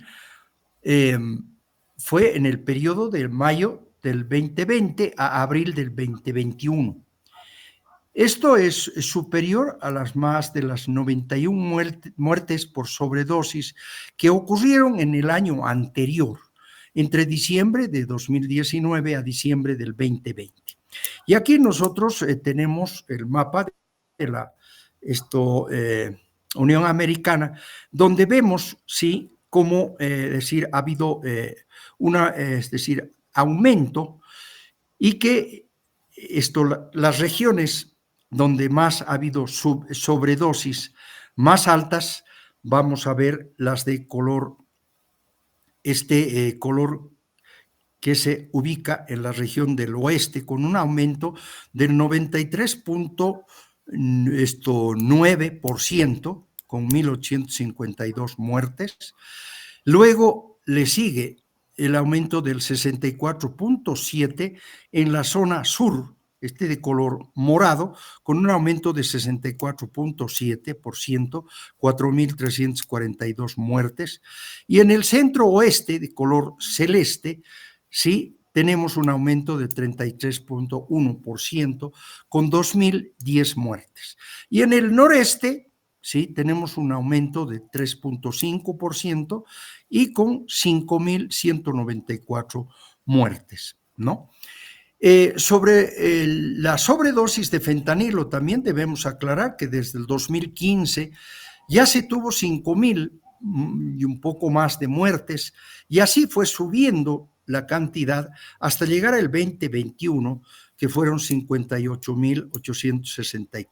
Fue en el periodo de mayo del 2020 a abril del 2021. Esto es superior a las más de las 91 muertes por sobredosis que ocurrieron en el año anterior, entre diciembre de 2019 a diciembre del 2020. Y aquí nosotros tenemos el mapa de la Unión Americana, donde vemos, sí, cómo ha habido aumento, y que las regiones donde más ha habido sobredosis más altas, vamos a ver las de color, color que se ubica en la región del oeste, con un aumento del 93.9%, con 1.852 muertes. Luego le sigue el aumento del 64.7% en la zona sur, de color morado, con un aumento de 64.7%, 4.342 muertes. Y en el centro oeste, de color celeste, sí, tenemos un aumento de 33.1%, con 2.010 muertes. Y en el noreste, sí, tenemos un aumento de 3.5% y con 5.194 muertes, ¿no? Sobre la sobredosis de fentanilo también debemos aclarar que desde el 2015 ya se tuvo 5.000 y un poco más de muertes, y así fue subiendo la cantidad hasta llegar al 2021, que fueron 58.864.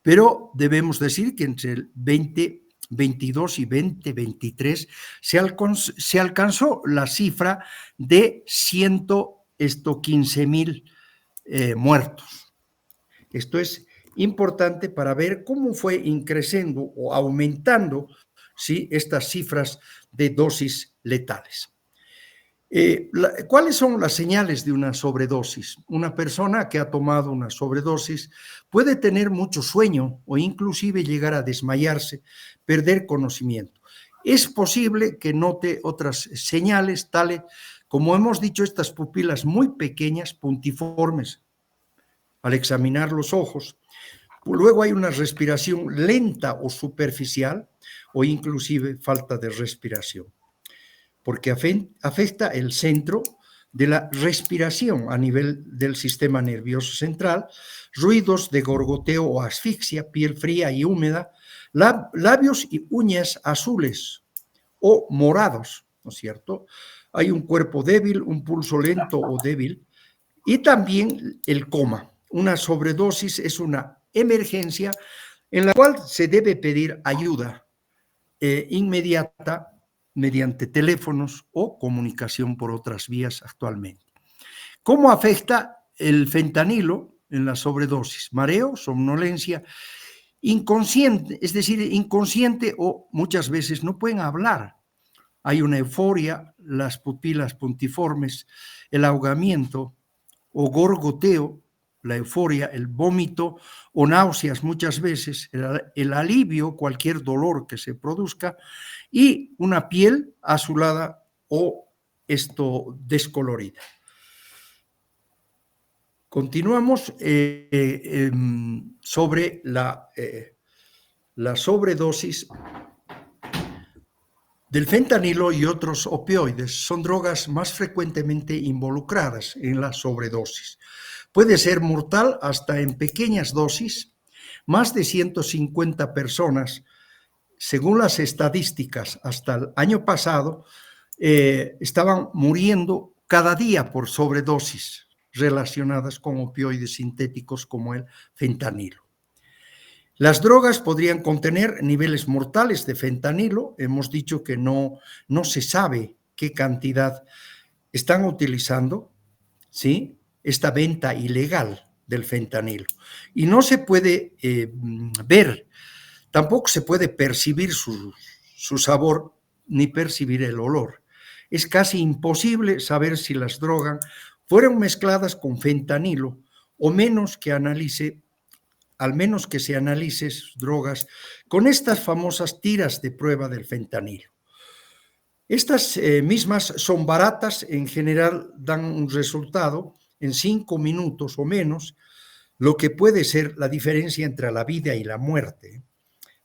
Pero debemos decir que entre el 2022 y 2023 se alcanzó la cifra de 115,000 muertos. Esto es importante para ver cómo fue increciendo o aumentando, ¿sí?, estas cifras de dosis letales. ¿Cuáles son las señales de una sobredosis? Una persona que ha tomado una sobredosis puede tener mucho sueño o inclusive llegar a desmayarse, perder conocimiento. Es posible que note otras señales, tales como hemos dicho, estas pupilas muy pequeñas, puntiformes, al examinar los ojos. Luego hay una respiración lenta o superficial, o inclusive falta de respiración, porque afecta el centro de la respiración a nivel del sistema nervioso central, ruidos de gorgoteo o asfixia, piel fría y húmeda, labios y uñas azules o morados, ¿no es cierto? Hay un cuerpo débil, un pulso lento o débil, y también el coma. Una sobredosis es una emergencia en la cual se debe pedir ayuda inmediata mediante teléfonos o comunicación por otras vías actualmente. ¿Cómo afecta el fentanilo en la sobredosis? Mareo, somnolencia, inconsciente, es decir, inconsciente o muchas veces no pueden hablar. Hay una euforia, las pupilas puntiformes, el ahogamiento o gorgoteo, la euforia, el vómito o náuseas muchas veces, el alivio, cualquier dolor que se produzca, y una piel azulada o descolorida. Continuamos sobre la sobredosis del fentanilo y otros opioides. Son drogas más frecuentemente involucradas en la sobredosis. Puede ser mortal hasta en pequeñas dosis. Más de 150 personas, según las estadísticas hasta el año pasado, estaban muriendo cada día por sobredosis relacionadas con opioides sintéticos como el fentanilo. Las drogas podrían contener niveles mortales de fentanilo. Hemos dicho que no se sabe qué cantidad están utilizando, ¿sí? Esta venta ilegal del fentanilo. Y no se puede ver, tampoco se puede percibir su sabor ni percibir el olor. Es casi imposible saber si las drogas fueron mezcladas con fentanilo o al menos que se analice sus drogas con estas famosas tiras de prueba del fentanilo. Estas mismas son baratas, en general dan un resultado en 5 minutos o menos, lo que puede ser la diferencia entre la vida y la muerte.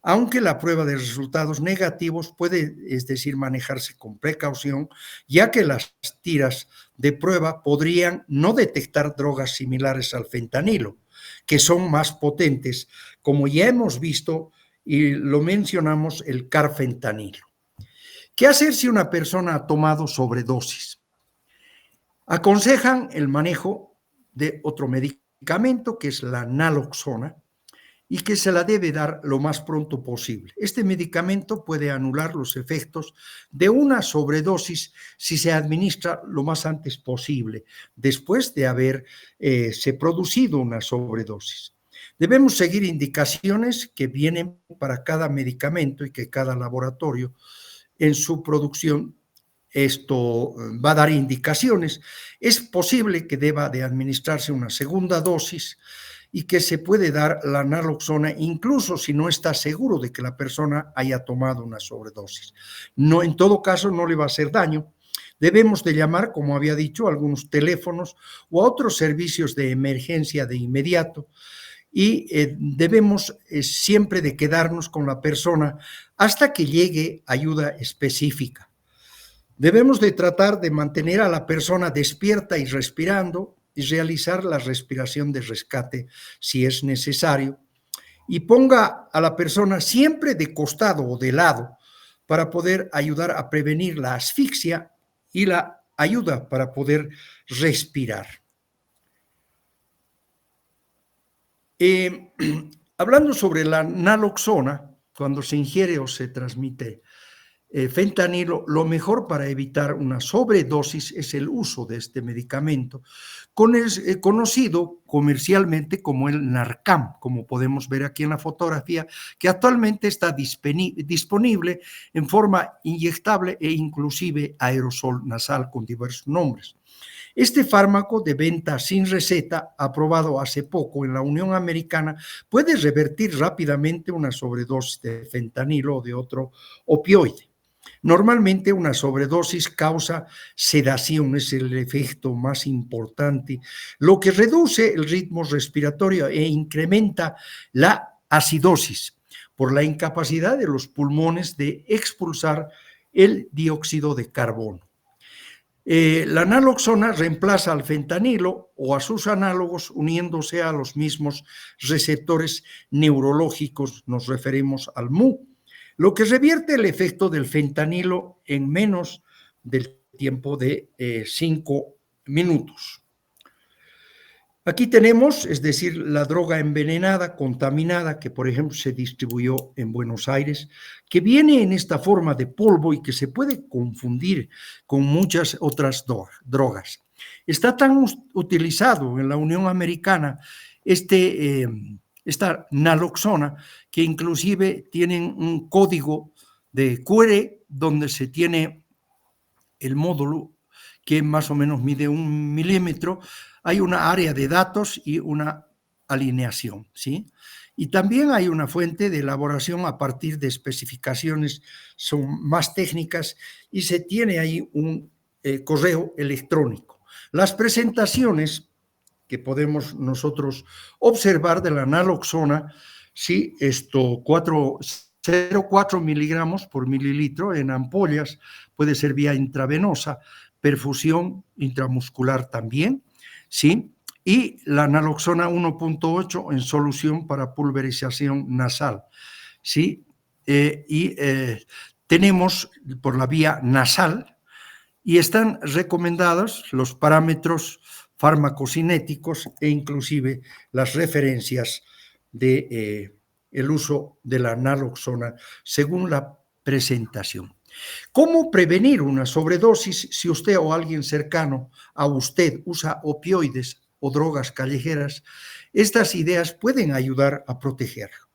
Aunque la prueba de resultados negativos puede, es decir, manejarse con precaución, ya que las tiras de prueba podrían no detectar drogas similares al fentanilo, que son más potentes, como ya hemos visto y lo mencionamos, el carfentanilo. ¿Qué hacer si una persona ha tomado sobredosis? Aconsejan el manejo de otro medicamento, que es la naloxona, y que se la debe dar lo más pronto posible. Este medicamento puede anular los efectos de una sobredosis si se administra lo más antes posible, después de haberse producido una sobredosis. Debemos seguir indicaciones que vienen para cada medicamento y que cada laboratorio en su producción esto va a dar indicaciones. Es posible que deba de administrarse una segunda dosis y que se puede dar la naloxona incluso si no está seguro de que la persona haya tomado una sobredosis. No, en todo caso, no le va a hacer daño. Debemos de llamar, como había dicho, a algunos teléfonos o a otros servicios de emergencia de inmediato y debemos siempre de quedarnos con la persona hasta que llegue ayuda específica. Debemos de tratar de mantener a la persona despierta y respirando y realizar la respiración de rescate si es necesario, y ponga a la persona siempre de costado o de lado para poder ayudar a prevenir la asfixia y la ayuda para poder respirar. Hablando sobre la naloxona, cuando se ingiere o se transmite fentanilo, lo mejor para evitar una sobredosis es el uso de este medicamento, conocido comercialmente como el Narcan, como podemos ver aquí en la fotografía, que actualmente está disponible en forma inyectable e inclusive aerosol nasal con diversos nombres. Este fármaco de venta sin receta, aprobado hace poco en la Unión Americana, puede revertir rápidamente una sobredosis de fentanilo o de otro opioide. Normalmente una sobredosis causa sedación, es el efecto más importante, lo que reduce el ritmo respiratorio e incrementa la acidosis por la incapacidad de los pulmones de expulsar el dióxido de carbono. La naloxona reemplaza al fentanilo o a sus análogos uniéndose a los mismos receptores neurológicos, nos referimos al MU, lo que revierte el efecto del fentanilo en menos del tiempo de 5 minutos. Aquí tenemos, es decir, la droga envenenada, contaminada, que por ejemplo se distribuyó en Buenos Aires, que viene en esta forma de polvo y que se puede confundir con muchas otras drogas. Está tan utilizado en la Unión Americana esta naloxona, que inclusive tienen un código de QR donde se tiene el módulo que más o menos mide 1 milímetro, hay una área de datos y una alineación, ¿sí? Y también hay una fuente de elaboración a partir de especificaciones, son más técnicas, y se tiene ahí un correo electrónico. Las presentaciones que podemos nosotros observar de la naloxona, sí, 0,4 miligramos por mililitro en ampollas, puede ser vía intravenosa, perfusión intramuscular también, ¿sí? Y la naloxona 1.8 en solución para pulverización nasal, ¿sí? Tenemos por la vía nasal y están recomendados los parámetros farmacocinéticos e inclusive las referencias de el uso de la naloxona según la presentación. ¿Cómo prevenir una sobredosis si usted o alguien cercano a usted usa opioides o drogas callejeras? Estas ideas pueden ayudar a protegerlo.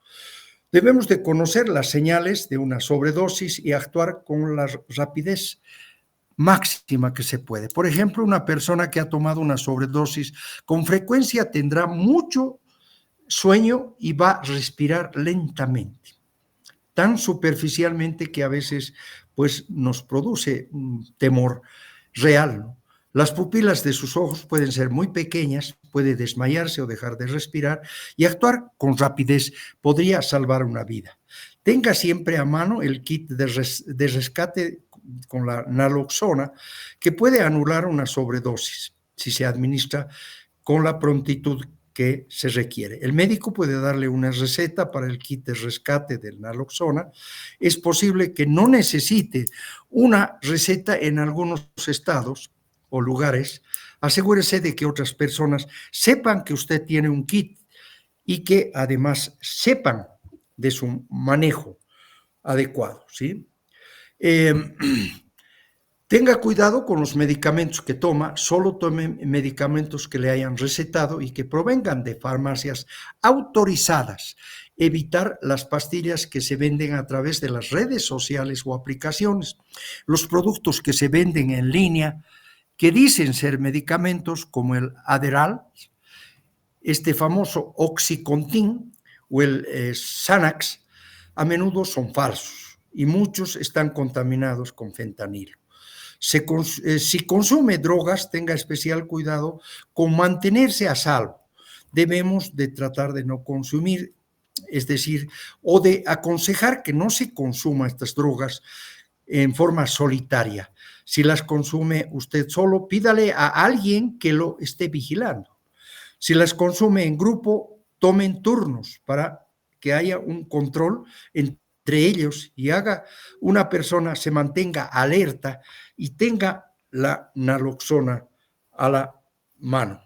Debemos de conocer las señales de una sobredosis y actuar con la rapidez máxima que se puede. Por ejemplo, una persona que ha tomado una sobredosis con frecuencia tendrá mucho sueño y va a respirar lentamente, tan superficialmente que a veces pues, nos produce un temor real, ¿no? Las pupilas de sus ojos pueden ser muy pequeñas, puede desmayarse o dejar de respirar, y actuar con rapidez podría salvar una vida. Tenga siempre a mano el kit de rescate con la naloxona, que puede anular una sobredosis si se administra con la prontitud que se requiere. El médico puede darle una receta para el kit de rescate del naloxona. Es posible que no necesite una receta en algunos estados o lugares. Asegúrese de que otras personas sepan que usted tiene un kit y que además sepan de su manejo adecuado, ¿sí? Tenga cuidado con los medicamentos que toma, solo tome medicamentos que le hayan recetado y que provengan de farmacias autorizadas. Evitar las pastillas que se venden a través de las redes sociales o aplicaciones. Los productos que se venden en línea, que dicen ser medicamentos como el Adderall, este famoso Oxycontin o el Xanax, a menudo son falsos y muchos están contaminados con fentanilo. Si consume drogas, tenga especial cuidado con mantenerse a salvo. Debemos de tratar de no consumir, es decir, o de aconsejar que no se consuma estas drogas en forma solitaria. Si las consume usted solo, pídale a alguien que lo esté vigilando. Si las consume en grupo, tomen turnos para que haya un control entre ellos y una persona se mantenga alerta y tenga la naloxona a la mano.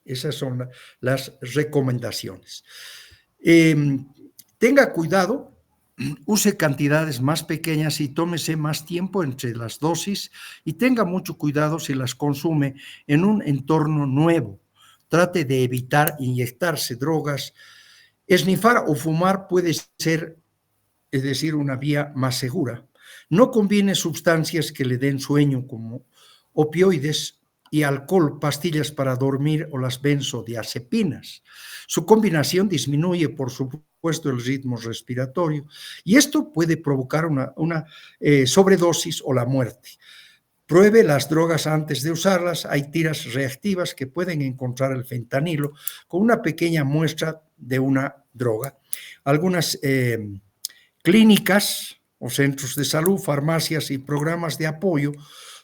Esas son las recomendaciones. Tenga cuidado, use cantidades más pequeñas y tómese más tiempo entre las dosis y tenga mucho cuidado si las consume en un entorno nuevo. Trate de evitar inyectarse drogas. Esnifar o fumar puede ser, es decir, una vía más segura. No conviene sustancias que le den sueño como opioides y alcohol, pastillas para dormir o las benzodiazepinas. Su combinación disminuye, por supuesto, el ritmo respiratorio y esto puede provocar una sobredosis o la muerte. Pruebe las drogas antes de usarlas. Hay tiras reactivas que pueden encontrar el fentanilo con una pequeña muestra de una droga. Algunas clínicas o centros de salud, farmacias y programas de apoyo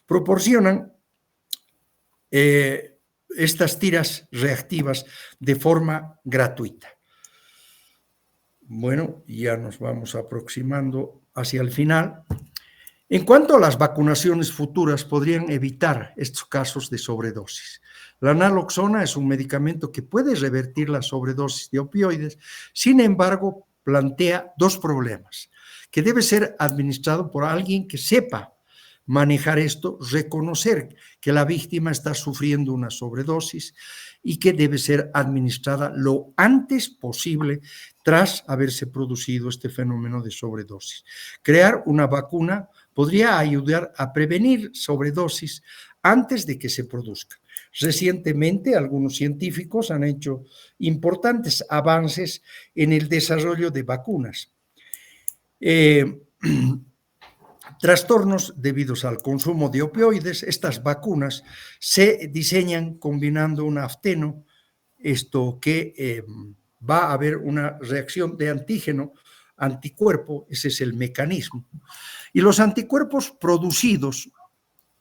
proporcionan estas tiras reactivas de forma gratuita. Bueno, ya nos vamos aproximando hacia el final. En cuanto a las vacunaciones futuras, podrían evitar estos casos de sobredosis. La naloxona es un medicamento que puede revertir la sobredosis de opioides, sin embargo, plantea dos problemas, que debe ser administrado por alguien que sepa manejar esto, reconocer que la víctima está sufriendo una sobredosis y que debe ser administrada lo antes posible tras haberse producido este fenómeno de sobredosis. Crear una vacuna podría ayudar a prevenir sobredosis antes de que se produzca. Recientemente, algunos científicos han hecho importantes avances en el desarrollo de vacunas. Trastornos debidos al consumo de opioides. Estas vacunas se diseñan combinando un afteno, que va a haber una reacción de antígeno-anticuerpo, ese es el mecanismo. Y los anticuerpos producidos,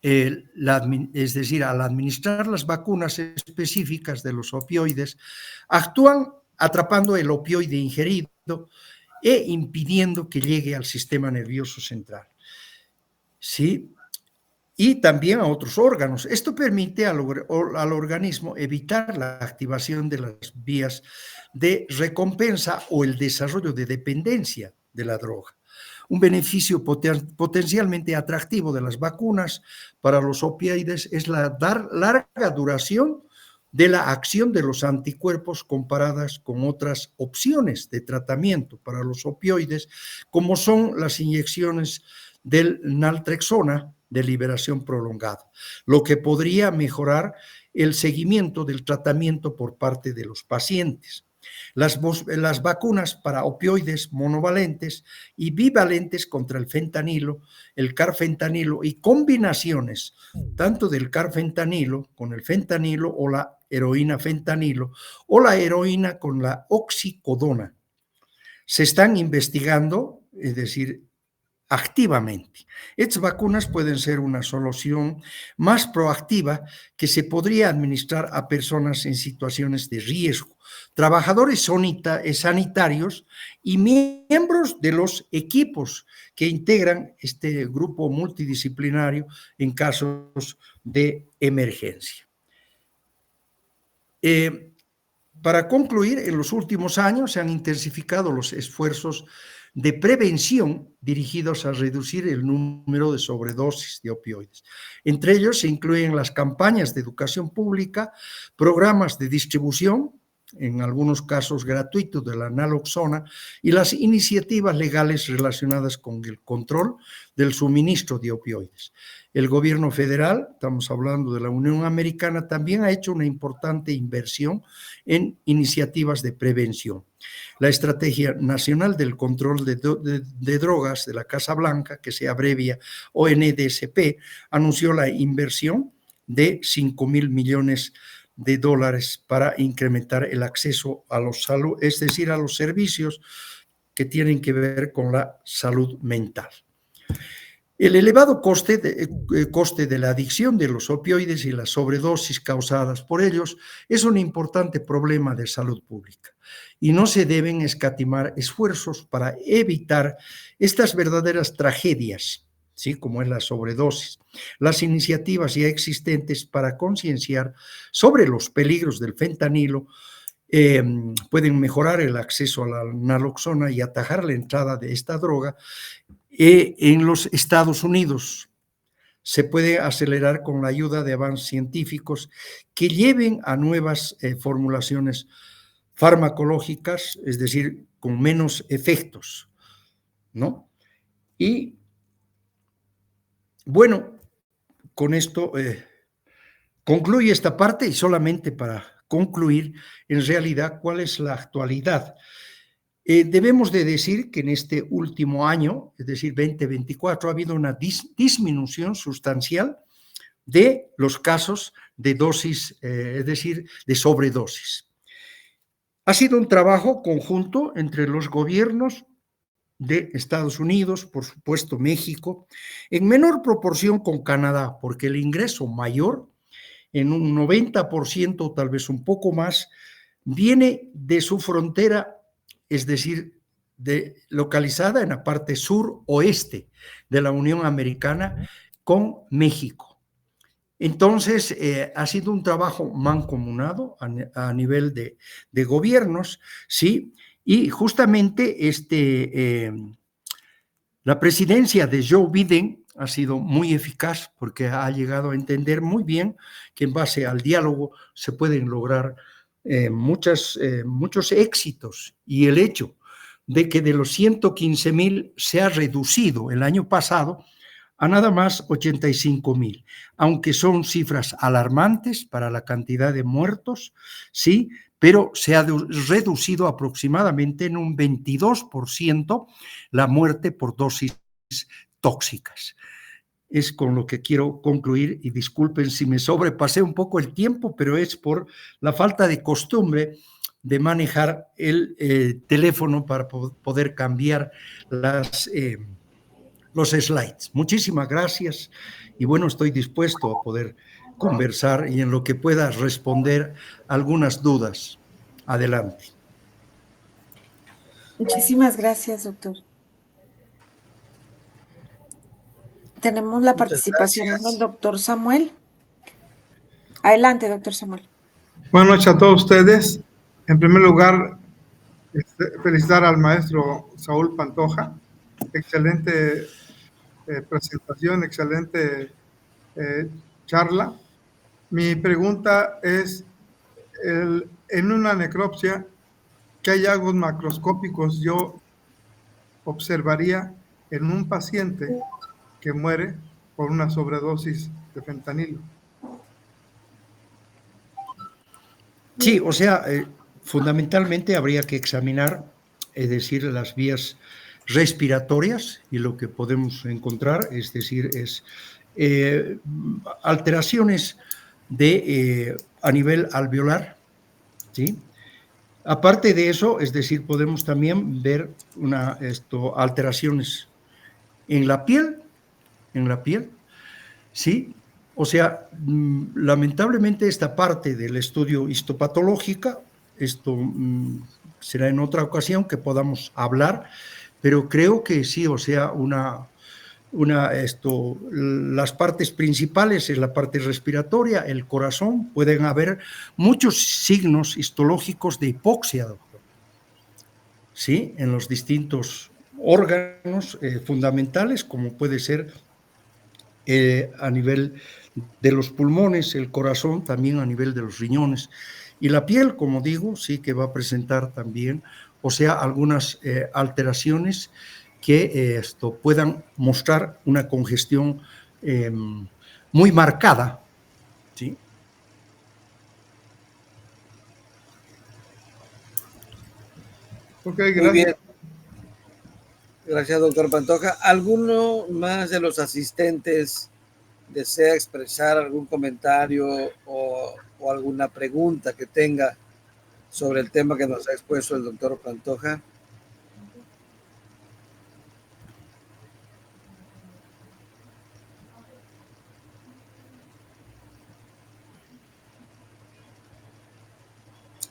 es decir, al administrar las vacunas específicas de los opioides, actúan atrapando el opioide ingerido e impidiendo que llegue al sistema nervioso central. ¿Sí? y también a otros órganos. Esto permite al organismo evitar la activación de las vías de recompensa o el desarrollo de dependencia de la droga. Un beneficio potencialmente atractivo de las vacunas para los opioides es la larga duración de la acción de los anticuerpos comparadas con otras opciones de tratamiento para los opioides, como son las inyecciones del naltrexona de liberación prolongada, lo que podría mejorar el seguimiento del tratamiento por parte de los pacientes. Las vacunas para opioides monovalentes y bivalentes contra el fentanilo, el carfentanilo y combinaciones tanto del carfentanilo con el fentanilo o la heroína fentanilo o la heroína con la oxicodona se están investigando, es decir, activamente. Estas vacunas pueden ser una solución más proactiva que se podría administrar a personas en situaciones de riesgo, trabajadores sanitarios y miembros de los equipos que integran este grupo multidisciplinario en casos de emergencia. Para concluir, en los últimos años se han intensificado los esfuerzos de prevención dirigidos a reducir el número de sobredosis de opioides. Entre ellos se incluyen las campañas de educación pública, programas de distribución, en algunos casos gratuitos, de la naloxona, y las iniciativas legales relacionadas con el control del suministro de opioides. El gobierno federal, estamos hablando de la Unión Americana, también ha hecho una importante inversión en iniciativas de prevención. La Estrategia Nacional del Control de Drogas de la Casa Blanca, que se abrevia ONDSP, anunció la inversión de $5,000 millones para incrementar el acceso a los es decir, a los servicios que tienen que ver con la salud mental. El elevado coste de la adicción de los opioides y las sobredosis causadas por ellos es un importante problema de salud pública y no se deben escatimar esfuerzos para evitar estas verdaderas tragedias, ¿sí? Como es la sobredosis. Las iniciativas ya existentes para concienciar sobre los peligros del fentanilo pueden mejorar el acceso a la naloxona y atajar la entrada de esta droga. En los Estados Unidos se puede acelerar con la ayuda de avances científicos que lleven a nuevas formulaciones farmacológicas, es decir, con menos efectos, ¿no? Y bueno, con esto concluye esta parte y solamente para concluir, en realidad, ¿cuál es la actualidad? Debemos de decir que en este último año, es decir, 2024, ha habido una disminución sustancial de los casos de dosis, es decir, de sobredosis. Ha sido un trabajo conjunto entre los gobiernos de Estados Unidos, por supuesto México, en menor proporción con Canadá, porque el ingreso mayor, en un 90%, tal vez un poco más, viene de su frontera, es decir, localizada en la parte sur-oeste de la Unión Americana con México. Entonces, ha sido un trabajo mancomunado a nivel de gobiernos, ¿sí? Y justamente la presidencia de Joe Biden ha sido muy eficaz porque ha llegado a entender muy bien que en base al diálogo se pueden lograr muchos éxitos, y el hecho de que de los 115,000 se ha reducido el año pasado a nada más 85,000, aunque son cifras alarmantes para la cantidad de muertos, sí, pero se ha reducido aproximadamente en un 22% la muerte por dosis tóxicas. Es con lo que quiero concluir, y disculpen si me sobrepasé un poco el tiempo, pero es por la falta de costumbre de manejar el teléfono para poder cambiar los slides. Muchísimas gracias y bueno, estoy dispuesto a poder conversar y en lo que pueda responder algunas dudas. Adelante. Muchísimas gracias, doctor. Tenemos la Muchas participación del gracias. doctor Samuel. Adelante, doctor Samuel. Buenas noches a todos ustedes. En primer lugar, felicitar al maestro Saúl Pantoja. Excelente presentación, excelente charla. Mi pregunta es, en una necropsia, ¿qué hallazgos macroscópicos yo observaría en un paciente que muere por una sobredosis de fentanilo? Sí, o sea, fundamentalmente habría que examinar, es decir, las vías respiratorias y lo que podemos encontrar, es decir, es alteraciones a nivel alveolar, ¿sí? Aparte de eso, es decir, podemos también ver alteraciones en la piel, ¿sí? O sea, lamentablemente esta parte del estudio histopatológica, esto será en otra ocasión que podamos hablar, pero creo que sí, o sea, las partes principales es la parte respiratoria, el corazón, pueden haber muchos signos histológicos de hipoxia, doctor, ¿sí? En los distintos órganos fundamentales, como puede ser a nivel de los pulmones, el corazón, también a nivel de los riñones. Y la piel, como digo, sí que va a presentar también, o sea, algunas alteraciones que puedan mostrar una congestión muy marcada, ¿sí? Ok, Muy gracias. bien. Gracias, doctor Pantoja. ¿Alguno más de los asistentes desea expresar algún comentario o alguna pregunta que tenga sobre el tema que nos ha expuesto el doctor Pantoja?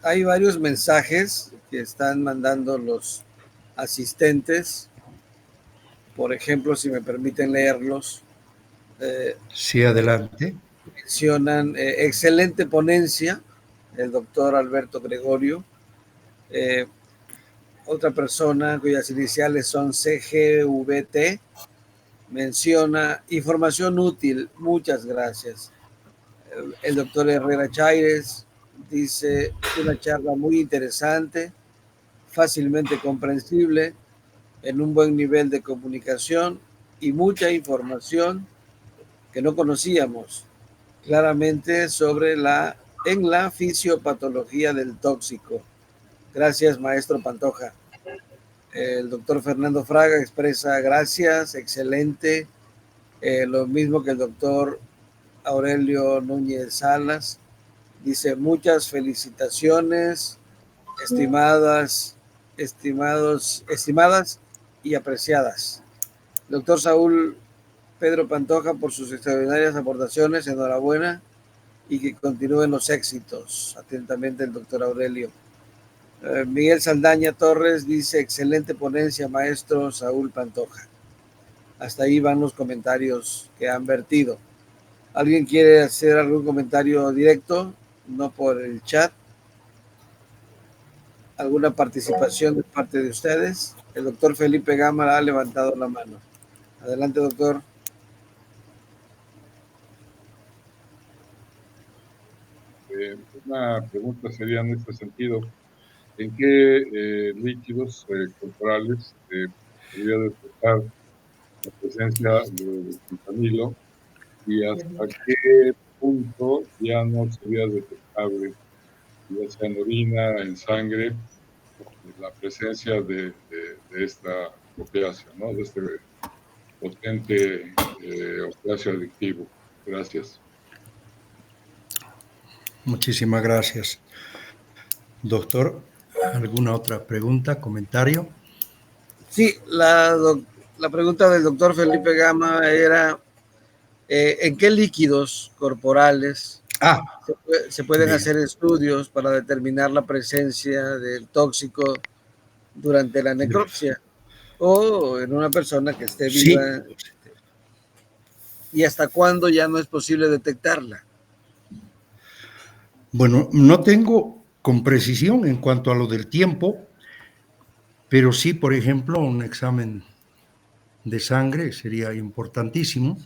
Hay varios mensajes que están mandando los asistentes. Por ejemplo, si me permiten leerlos. Sí, adelante. Mencionan excelente ponencia, el doctor Alberto Gregorio. Otra persona cuyas iniciales son CGVT menciona información útil, muchas gracias. El doctor Herrera Chaires dice una charla muy interesante, fácilmente comprensible, en un buen nivel de comunicación y mucha información que no conocíamos claramente en la fisiopatología del tóxico. Gracias, maestro Pantoja. El doctor Fernando Fraga expresa gracias, excelente. Lo mismo que el doctor Aurelio Núñez Salas. Dice muchas felicitaciones, estimadas y apreciadas. Doctor Saúl Pedro Pantoja, por sus extraordinarias aportaciones, enhorabuena y que continúen los éxitos. Atentamente el doctor Aurelio. Miguel Saldaña Torres dice, excelente ponencia, maestro Saúl Pantoja. Hasta ahí van los comentarios que han vertido. ¿Alguien quiere hacer algún comentario directo? No por el chat. ¿Alguna participación de parte de ustedes? El doctor Felipe Gama ha levantado la mano. Adelante, doctor. Una pregunta sería en este sentido. ¿En qué líquidos corporales podría detectar la presencia de fentanilo y hasta qué punto ya no sería detectable, ya sea en orina, en sangre, la presencia de esta opiácea, ¿no? De este potente opiáceo adictivo? Gracias. Muchísimas gracias. Doctor, ¿alguna otra pregunta, comentario? Sí, la pregunta del doctor Felipe Gama era ¿en qué líquidos corporales se pueden bien. hacer estudios para determinar la presencia del tóxico durante la necropsia o en una persona que esté viva? Sí, ¿Y hasta cuándo ya no es posible detectarla? Bueno, no tengo con precisión en cuanto a lo del tiempo, pero sí, por ejemplo, un examen de sangre sería importantísimo,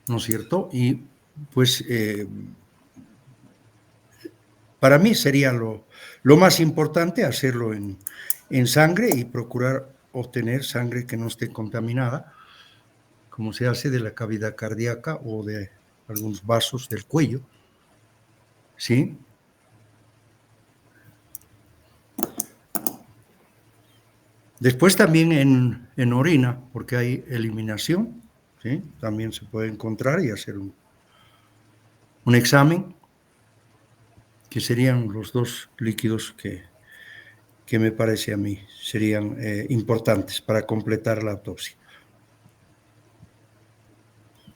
¿no es cierto? Y pues para mí sería lo más importante hacerlo en sangre y procurar obtener sangre que no esté contaminada, como se hace de la cavidad cardíaca o de algunos vasos del cuello, ¿sí? Después también en orina, porque hay eliminación, ¿sí? También se puede encontrar y hacer un examen, que serían los dos líquidos que me parece a mí serían importantes para completar la autopsia.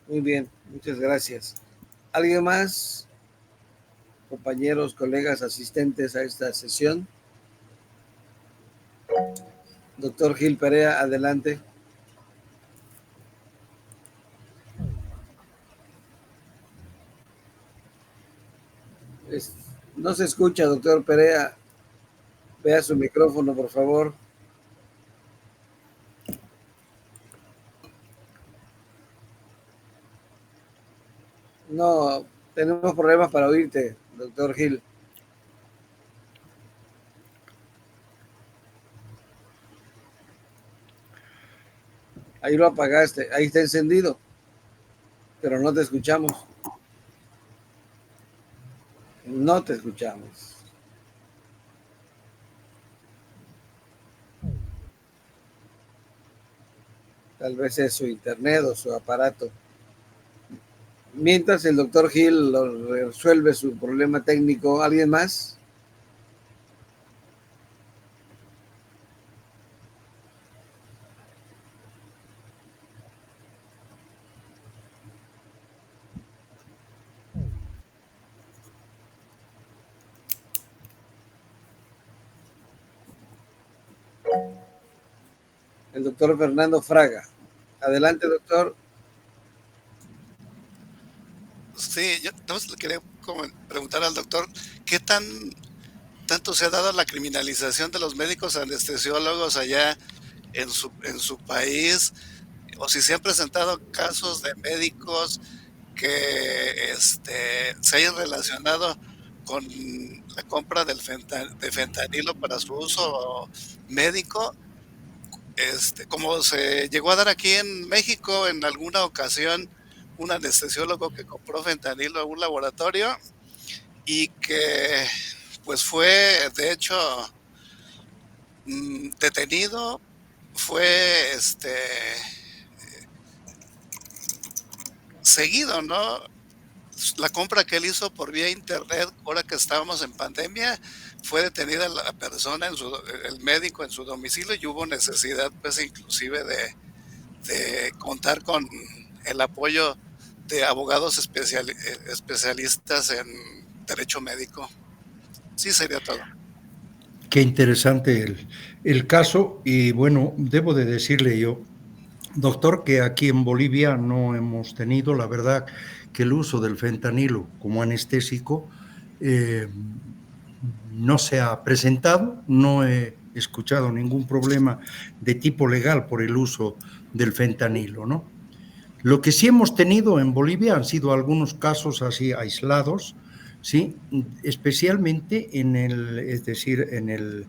Muy bien, muchas gracias. ¿Alguien más? Compañeros, colegas, asistentes a esta sesión. Doctor Gil Perea, adelante. No se escucha, doctor Perea. Vea su micrófono, por favor. No, tenemos problemas para oírte, doctor Gil. Ahí lo apagaste, ahí está encendido, pero no te escuchamos. No te escuchamos. Tal vez es su internet o su aparato. Mientras el doctor Gil resuelve su problema técnico, ¿alguien más? El doctor Fernando Fraga. Adelante, doctor. Sí, yo le quería preguntar al doctor, ¿qué tanto se ha dado la criminalización de los médicos anestesiólogos allá en su país? O si se han presentado casos de médicos que se hayan relacionado con la compra de fentanilo para su uso médico, como se llegó a dar aquí en México en alguna ocasión, un anestesiólogo que compró fentanilo en un laboratorio y que pues fue de hecho detenido, fue seguido, ¿no? La compra que él hizo por vía internet, ahora que estábamos en pandemia, fue detenida la persona, el médico en su domicilio, y hubo necesidad, pues, inclusive de contar con el apoyo de abogados especialistas en derecho médico. Sí, sería todo. Qué interesante el caso, y bueno, debo de decirle yo, doctor, que aquí en Bolivia no hemos tenido, la verdad, que el uso del fentanilo como anestésico no se ha presentado, no he escuchado ningún problema de tipo legal por el uso del fentanilo, ¿no? Lo que sí hemos tenido en Bolivia han sido algunos casos así aislados, ¿sí? Especialmente es decir, en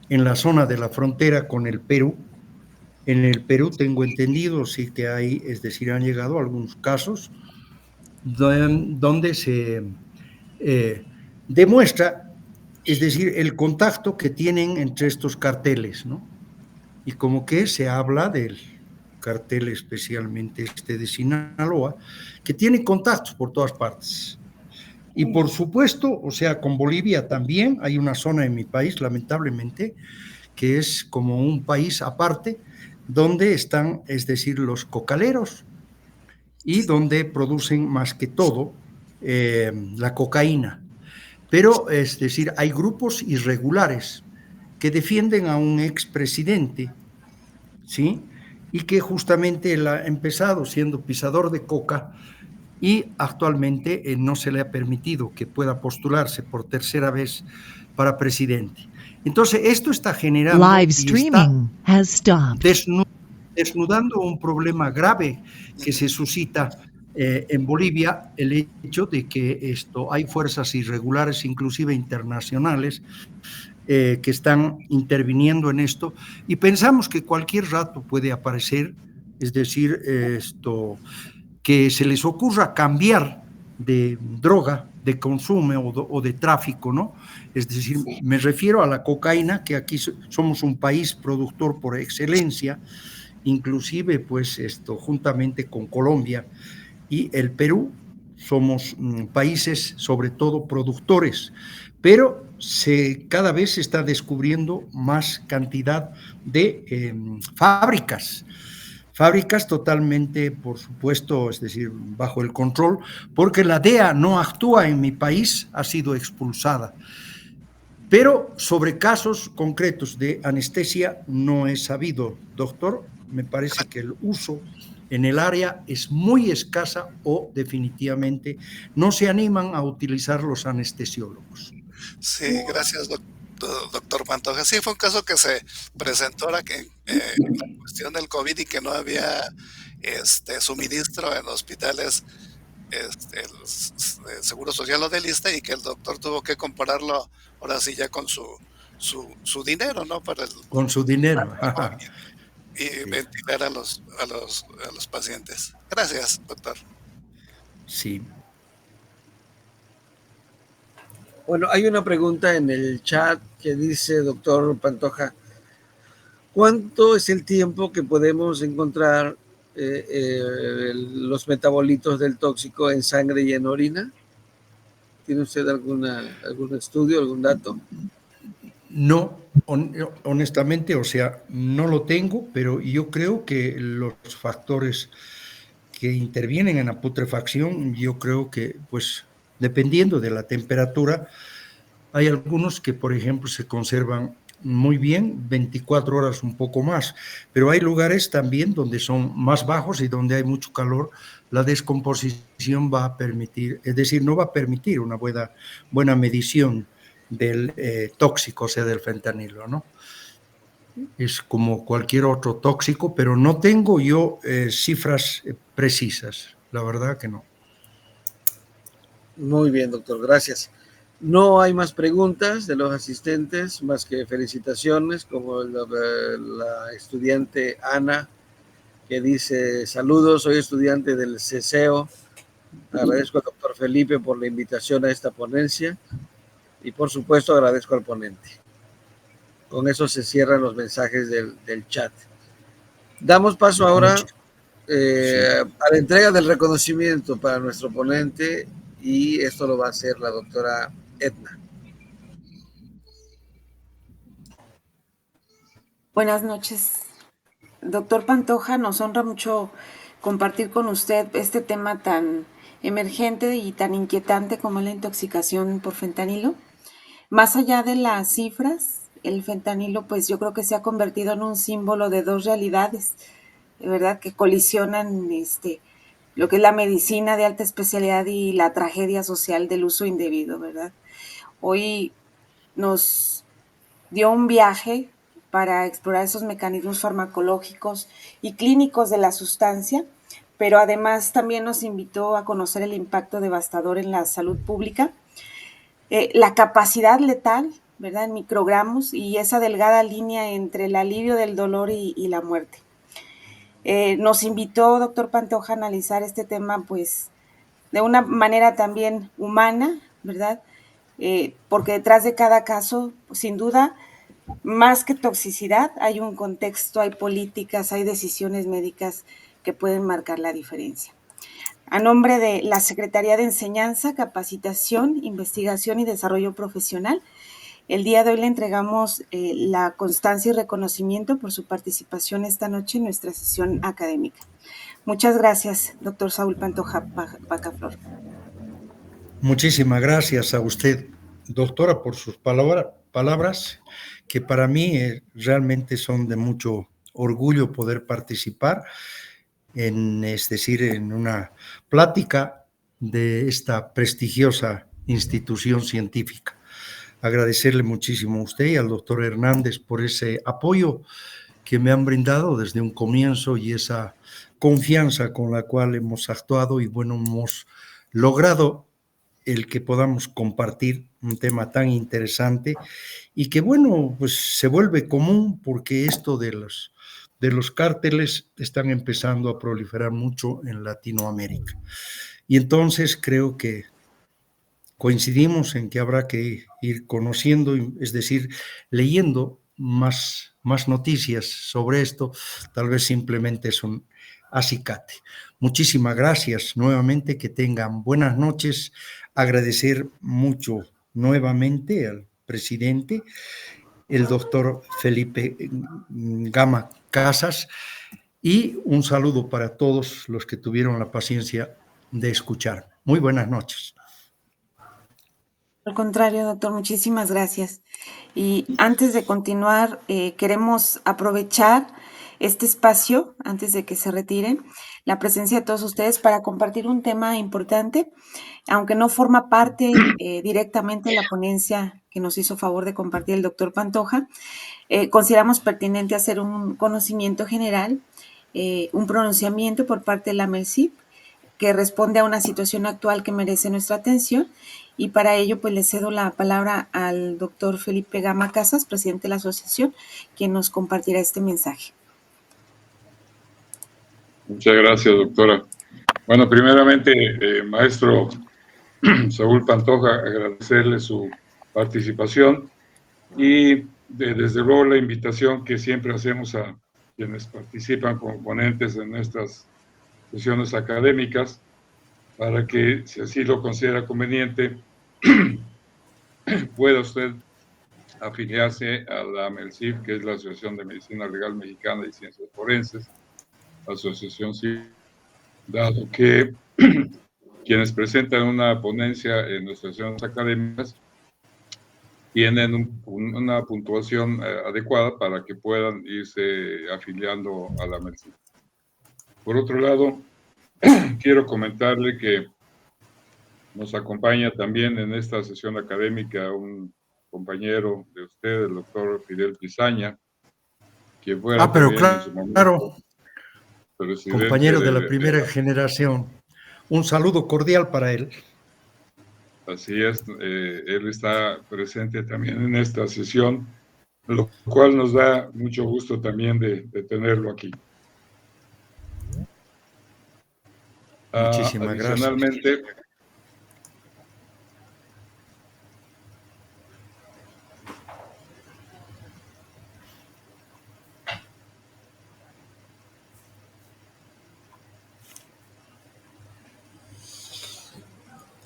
la zona de la frontera con el Perú. En el Perú tengo entendido, sí que hay, es decir, han llegado algunos casos donde se demuestra, es decir, el contacto que tienen entre estos carteles, ¿no? Y como que se habla del cartel especialmente de Sinaloa, que tiene contactos por todas partes. Y por supuesto, o sea, con Bolivia también hay una zona en mi país, lamentablemente, que es como un país aparte, donde están, es decir, los cocaleros, y donde producen más que todo la cocaína. Pero, es decir, hay grupos irregulares que defienden a un expresidente, ¿sí? y que justamente él ha empezado siendo pisador de coca y actualmente no se le ha permitido que pueda postularse por tercera vez para presidente. Entonces, esto está generando Live y está streaming has stopped. desnudando un problema grave que se suscita en Bolivia, el hecho de que hay fuerzas irregulares, inclusive internacionales, que están interviniendo en esto, y pensamos que cualquier rato puede aparecer, es decir, que se les ocurra cambiar de droga, de consumo o de tráfico, ¿no? Es decir, me refiero a la cocaína, que aquí somos un país productor por excelencia, inclusive pues juntamente con Colombia y el Perú, somos países sobre todo productores, pero cada vez se está descubriendo más cantidad de fábricas totalmente, por supuesto, es decir, bajo el control, porque la DEA no actúa en mi país, ha sido expulsada. Pero sobre casos concretos de anestesia no he sabido, doctor. Me parece que el uso en el área es muy escasa o definitivamente no se animan a utilizar los anestesiólogos. Sí, gracias, doctor Pantoja. Sí, fue un caso que se presentó ahora que la cuestión del COVID y que no había suministro en hospitales, el Seguro Social o del ISSSTE, y que el doctor tuvo que compararlo ahora sí ya con su dinero, ¿no? Con su dinero. Y ventilar a los pacientes. Gracias, doctor. Sí. Bueno, hay una pregunta en el chat que dice, doctor Pantoja, ¿cuánto es el tiempo que podemos encontrar los metabolitos del tóxico en sangre y en orina? ¿Tiene usted algún estudio, algún dato? No, honestamente, o sea, no lo tengo, pero yo creo que los factores que intervienen en la putrefacción, yo creo que, pues, dependiendo de la temperatura, hay algunos que, por ejemplo, se conservan muy bien, 24 horas un poco más, pero hay lugares también donde son más bajos y donde hay mucho calor, la descomposición va a permitir, es decir, no va a permitir una buena medición del tóxico, o sea, del fentanilo, ¿no? Es como cualquier otro tóxico, pero no tengo yo cifras precisas, la verdad que no. Muy bien, doctor, gracias. No hay más preguntas de los asistentes, más que felicitaciones, como la estudiante Ana, que dice, saludos, soy estudiante del CCEO. Agradezco al doctor Felipe por la invitación a esta ponencia y, por supuesto, agradezco al ponente. Con eso se cierran los mensajes del chat. Damos paso ahora a la entrega del reconocimiento para nuestro ponente, y esto lo va a hacer la doctora Edna. Buenas noches. Doctor Pantoja, nos honra mucho compartir con usted este tema tan emergente y tan inquietante como es la intoxicación por fentanilo. Más allá de las cifras, el fentanilo, pues yo creo que se ha convertido en un símbolo de dos realidades, de verdad, que colisionan lo que es la medicina de alta especialidad y la tragedia social del uso indebido, ¿verdad? Hoy nos dio un viaje para explorar esos mecanismos farmacológicos y clínicos de la sustancia, pero además también nos invitó a conocer el impacto devastador en la salud pública, la capacidad letal, ¿verdad?, en microgramos, y esa delgada línea entre el alivio del dolor y la muerte. Nos invitó, doctor Pantoja, a analizar este tema, pues, de una manera también humana, ¿verdad? Porque detrás de cada caso, pues, sin duda, más que toxicidad, hay un contexto, hay políticas, hay decisiones médicas que pueden marcar la diferencia. A nombre de la Secretaría de Enseñanza, Capacitación, Investigación y Desarrollo Profesional, el día de hoy le entregamos la constancia y reconocimiento por su participación esta noche en nuestra sesión académica. Muchas gracias, doctor Saúl Pantoja Pacaflor. Muchísimas gracias a usted, doctora, por sus palabras que para mí realmente son de mucho orgullo poder participar es decir, en una plática de esta prestigiosa institución científica. Agradecerle muchísimo a usted y al doctor Hernández por ese apoyo que me han brindado desde un comienzo y esa confianza con la cual hemos actuado y bueno, hemos logrado el que podamos compartir un tema tan interesante y que bueno, pues se vuelve común porque esto de los cárteles están empezando a proliferar mucho en Latinoamérica. Y entonces creo que coincidimos en que habrá que ir conociendo, es decir, leyendo más noticias sobre esto, tal vez simplemente es un acicate. Muchísimas gracias nuevamente, que tengan buenas noches, agradecer mucho nuevamente al presidente, el doctor Felipe Gama Casas, y un saludo para todos los que tuvieron la paciencia de escuchar. Muy buenas noches. Al contrario, doctor, muchísimas gracias. Y antes de continuar, queremos aprovechar este espacio, antes de que se retiren, la presencia de todos ustedes para compartir un tema importante, aunque no forma parte directamente de la ponencia que nos hizo favor de compartir el doctor Pantoja. Consideramos pertinente hacer un conocimiento general, un pronunciamiento por parte de la MELCIP, que responde a una situación actual que merece nuestra atención, y para ello pues le cedo la palabra al doctor Felipe Gama Casas, presidente de la asociación, quien nos compartirá este mensaje. Muchas gracias, doctora. Bueno, primeramente, maestro Saúl Pantoja, agradecerle su participación y desde luego la invitación que siempre hacemos a quienes participan como ponentes en estas sesiones académicas, para que, si así lo considera conveniente, pueda usted afiliarse a la AMELCIP, que es la Asociación de Medicina Legal Mexicana y Ciencias Forenses, asociación civil, dado que quienes presentan una ponencia en nuestras sesiones académicas tienen una puntuación adecuada para que puedan irse afiliando a la AMELCIP. Por otro lado, quiero comentarle que nos acompaña también en esta sesión académica un compañero de usted, el doctor Fidel Pizaña, que fuera pero también en su momento claro, compañero de la primera la generación. Un saludo cordial para él. Así es, él está presente también en esta sesión, lo cual nos da mucho gusto también de tenerlo aquí. Muchísimas adicionalmente, gracias.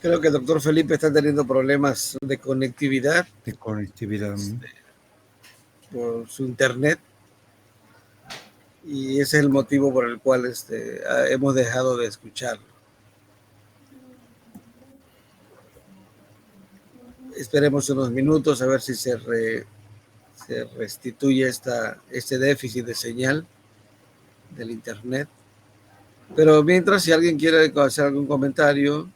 Creo que el doctor Felipe está teniendo problemas de conectividad. De conectividad. Por su internet. Y ese es el motivo por el cual hemos dejado de escucharlo. Esperemos unos minutos a ver si se restituye este déficit de señal del internet. Pero mientras, si alguien quiere hacer algún comentario,